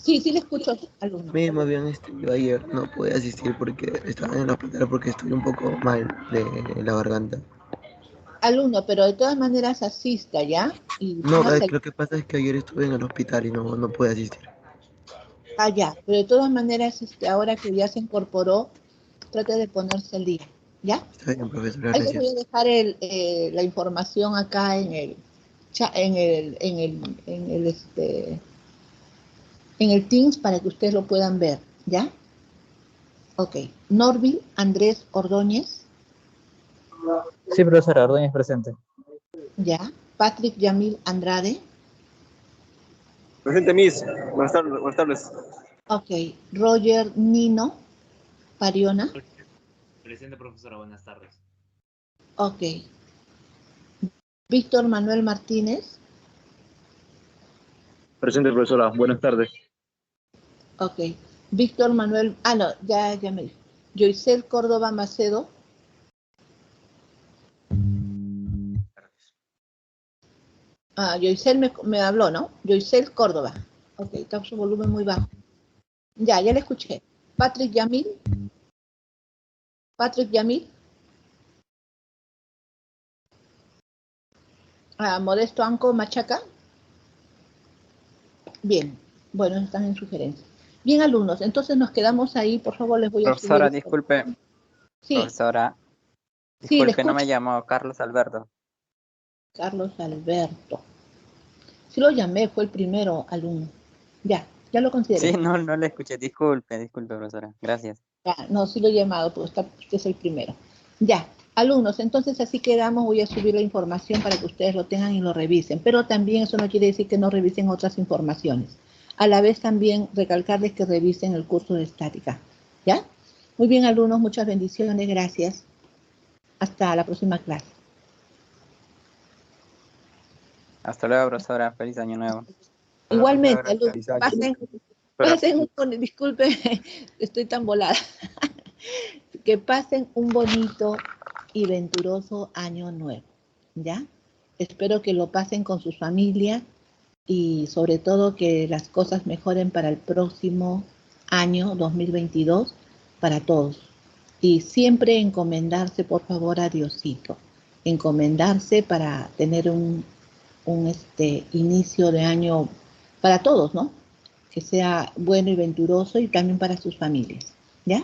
Sí, sí le escucho, alumno. Mismo bien, yo ayer no pude asistir porque estaba en el hospital porque estoy un poco mal de la garganta. Alumno, pero de todas maneras asista, ¿ya? Y No, póngase lo que pasa es que ayer estuve en el hospital y no pude asistir. allá. Pero de todas maneras, ahora que ya se incorporó, trate de ponerse al día, ¿ya? Está bien, profesora, Ahí les voy gracias. a dejar la información acá en el Teams para que ustedes lo puedan ver, ¿ya? Ok. Norville Andrés Ordóñez, Sí, profesora, Ordóñez presente. ¿ya? Patrick Yamil Andrade, Presente, mis. Buenas tardes, buenas tardes. ok. Roger Nino Pariona, Presente, profesora, buenas tardes. ok. Víctor Manuel Martínez, Presente, profesora, buenas tardes. ok. Víctor Manuel, no, ya me dijo. Joycel Córdoba Macedo, Joycel me habló, ¿no? Joycel Córdoba, ok, está su volumen muy bajo. Ya le escuché. Patrick Yamil, Modesto Anco Machaca. Bien, bueno, están en sugerencias. Bien, alumnos, entonces nos quedamos ahí, por favor, les voy a Profesora, subir. disculpe. Sí, Profesora, sí, le disculpe, no me escucho. llamó Carlos Alberto. Carlos Alberto. Sí lo llamé, fue el primero alumno. Ya lo consideré. Sí, no le escuché. Disculpe, profesora. Gracias. Ya, no, sí lo he llamado, pues usted es el primero. Ya, alumnos, entonces así quedamos, voy a subir la información para que ustedes lo tengan y lo revisen, pero también eso no quiere decir que no revisen otras informaciones. A la vez también recalcarles que revisen el curso de estática, ¿ya? Muy bien, alumnos, muchas bendiciones, gracias. Hasta la próxima clase. Hasta luego, profesora. Feliz año nuevo. Igualmente, alumnos, pasen disculpe, estoy tan volada. Que pasen un bonito y venturoso año nuevo, ¿ya? Espero que lo pasen con sus familias y sobre todo que las cosas mejoren para el próximo año 2022 para todos. Y siempre encomendarse, por favor, a Diosito. Encomendarse para tener un inicio de año para todos, ¿no? Que sea bueno y venturoso y también para sus familias, ¿ya?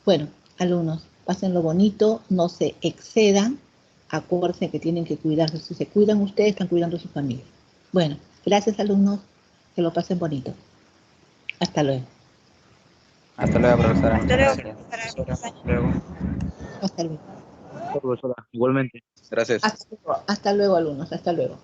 Bueno, alumnos, pásenlo bonito, no se excedan, acuérdense que tienen que cuidarse. Si se cuidan ustedes, están cuidando a su familia. Bueno, gracias alumnos, que lo pasen bonito. Hasta luego. Hasta luego, profesora. Muchas gracias. Hasta luego. Profesora, igualmente. Gracias. Hasta luego, alumnos, hasta luego.